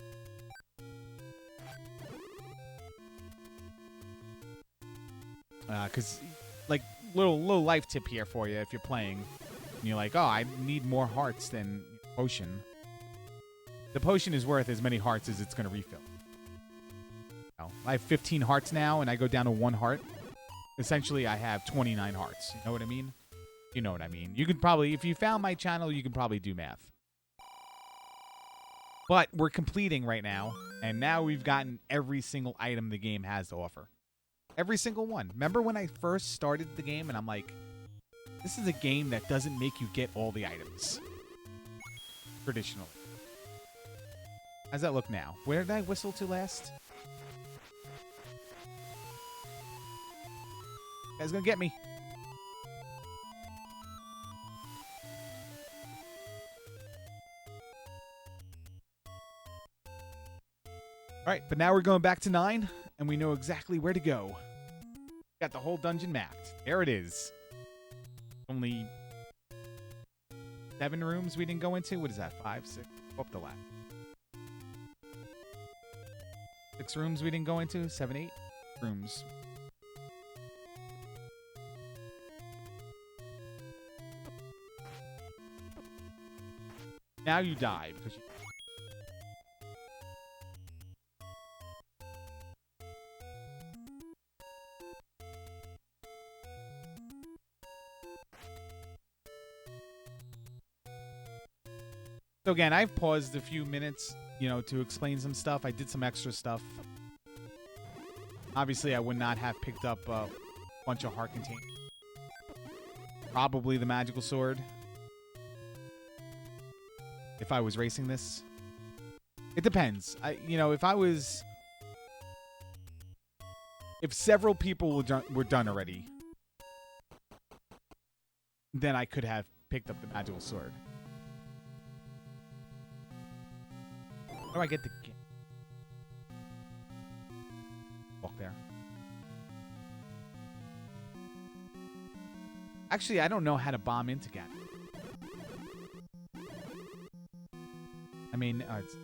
Because, like, little life tip here for you if you're playing. And you're like, oh, I need more hearts than potion. The potion is worth as many hearts as it's going to refill. Oh, I have 15 hearts now, and I go down to 1 heart. Essentially, I have 29 hearts. You know what I mean? You know what I mean. You could probably, if you found my channel, you can probably do math. But we're completing right now, and now we've gotten every single item the game has to offer. Every single one. Remember when I first started the game, and I'm like, this is a game that doesn't make you get all the items. Traditionally. How's that look now? Where did I whistle to last? Guy's gonna get me. All right, but now we're going back to 9, and we know exactly where to go. Got the whole dungeon mapped. There it is. Only 7 rooms we didn't go into. What is that? 5, 6? Up the ladder. 6 rooms we didn't go into. 7, 8 rooms. Now you die because you... So again, I've paused a few minutes, you know, to explain some stuff. I did some extra stuff. Obviously, I would not have picked up a bunch of heart containers. Probably the magical sword. If I was racing this. It depends. If several people were done already, then I could have picked up the magical sword. How do I get the... Walk there. Actually, I don't know how to bomb into Gat. I mean, it's...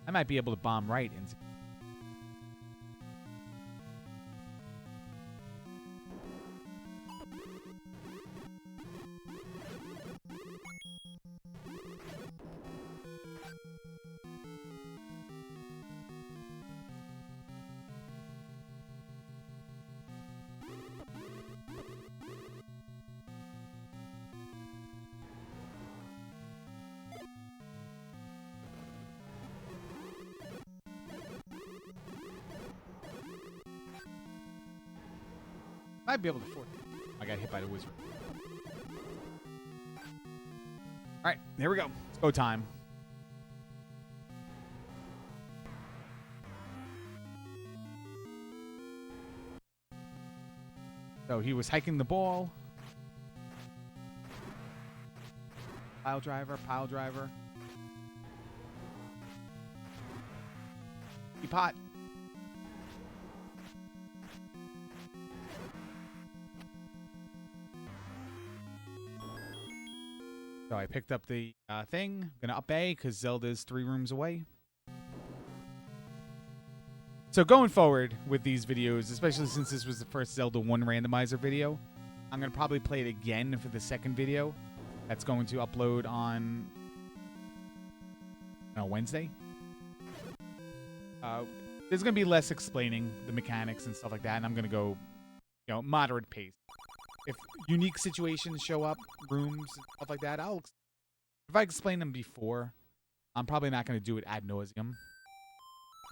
I might be able to bomb right into... Might be able to force it. I got hit by the wizard. Alright, here we go. It's go time. So he was hiking the ball. Pile driver, pile driver. Keep hot. So I picked up the thing. I'm going to up A because Zelda's 3 rooms away. So going forward with these videos, especially since this was the first Zelda 1 randomizer video, I'm going to probably play it again for the second video. That's going to upload on Wednesday. There's going to be less explaining the mechanics and stuff like that, and I'm going to go, moderate pace. If unique situations show up, rooms, and stuff like that, if I explain them before, I'm probably not going to do it ad nauseum.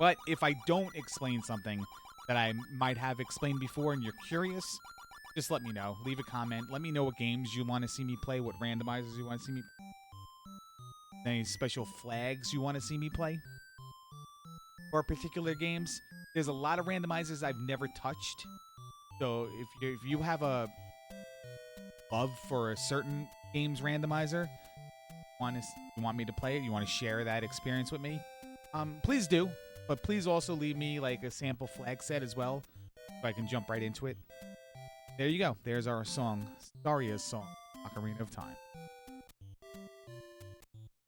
But if I don't explain something that I might have explained before and you're curious, just let me know. Leave a comment. Let me know what games you want to see me play, what randomizers you want to see me play. Any special flags you want to see me play. Or particular games. There's a lot of randomizers I've never touched. So if you have a love for a certain game's randomizer, you want me to play it, you want to share that experience with me, please do. But please also leave me like a sample flag set as well, so I can jump right into it. There you go. There's our song, Staria's song, Ocarina of Time.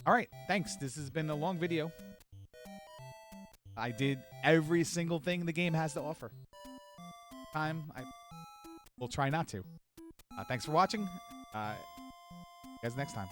All right, thanks. This has been a long video. I did every single thing the game has to offer. I will try not to. Thanks for watching. See you guys next time.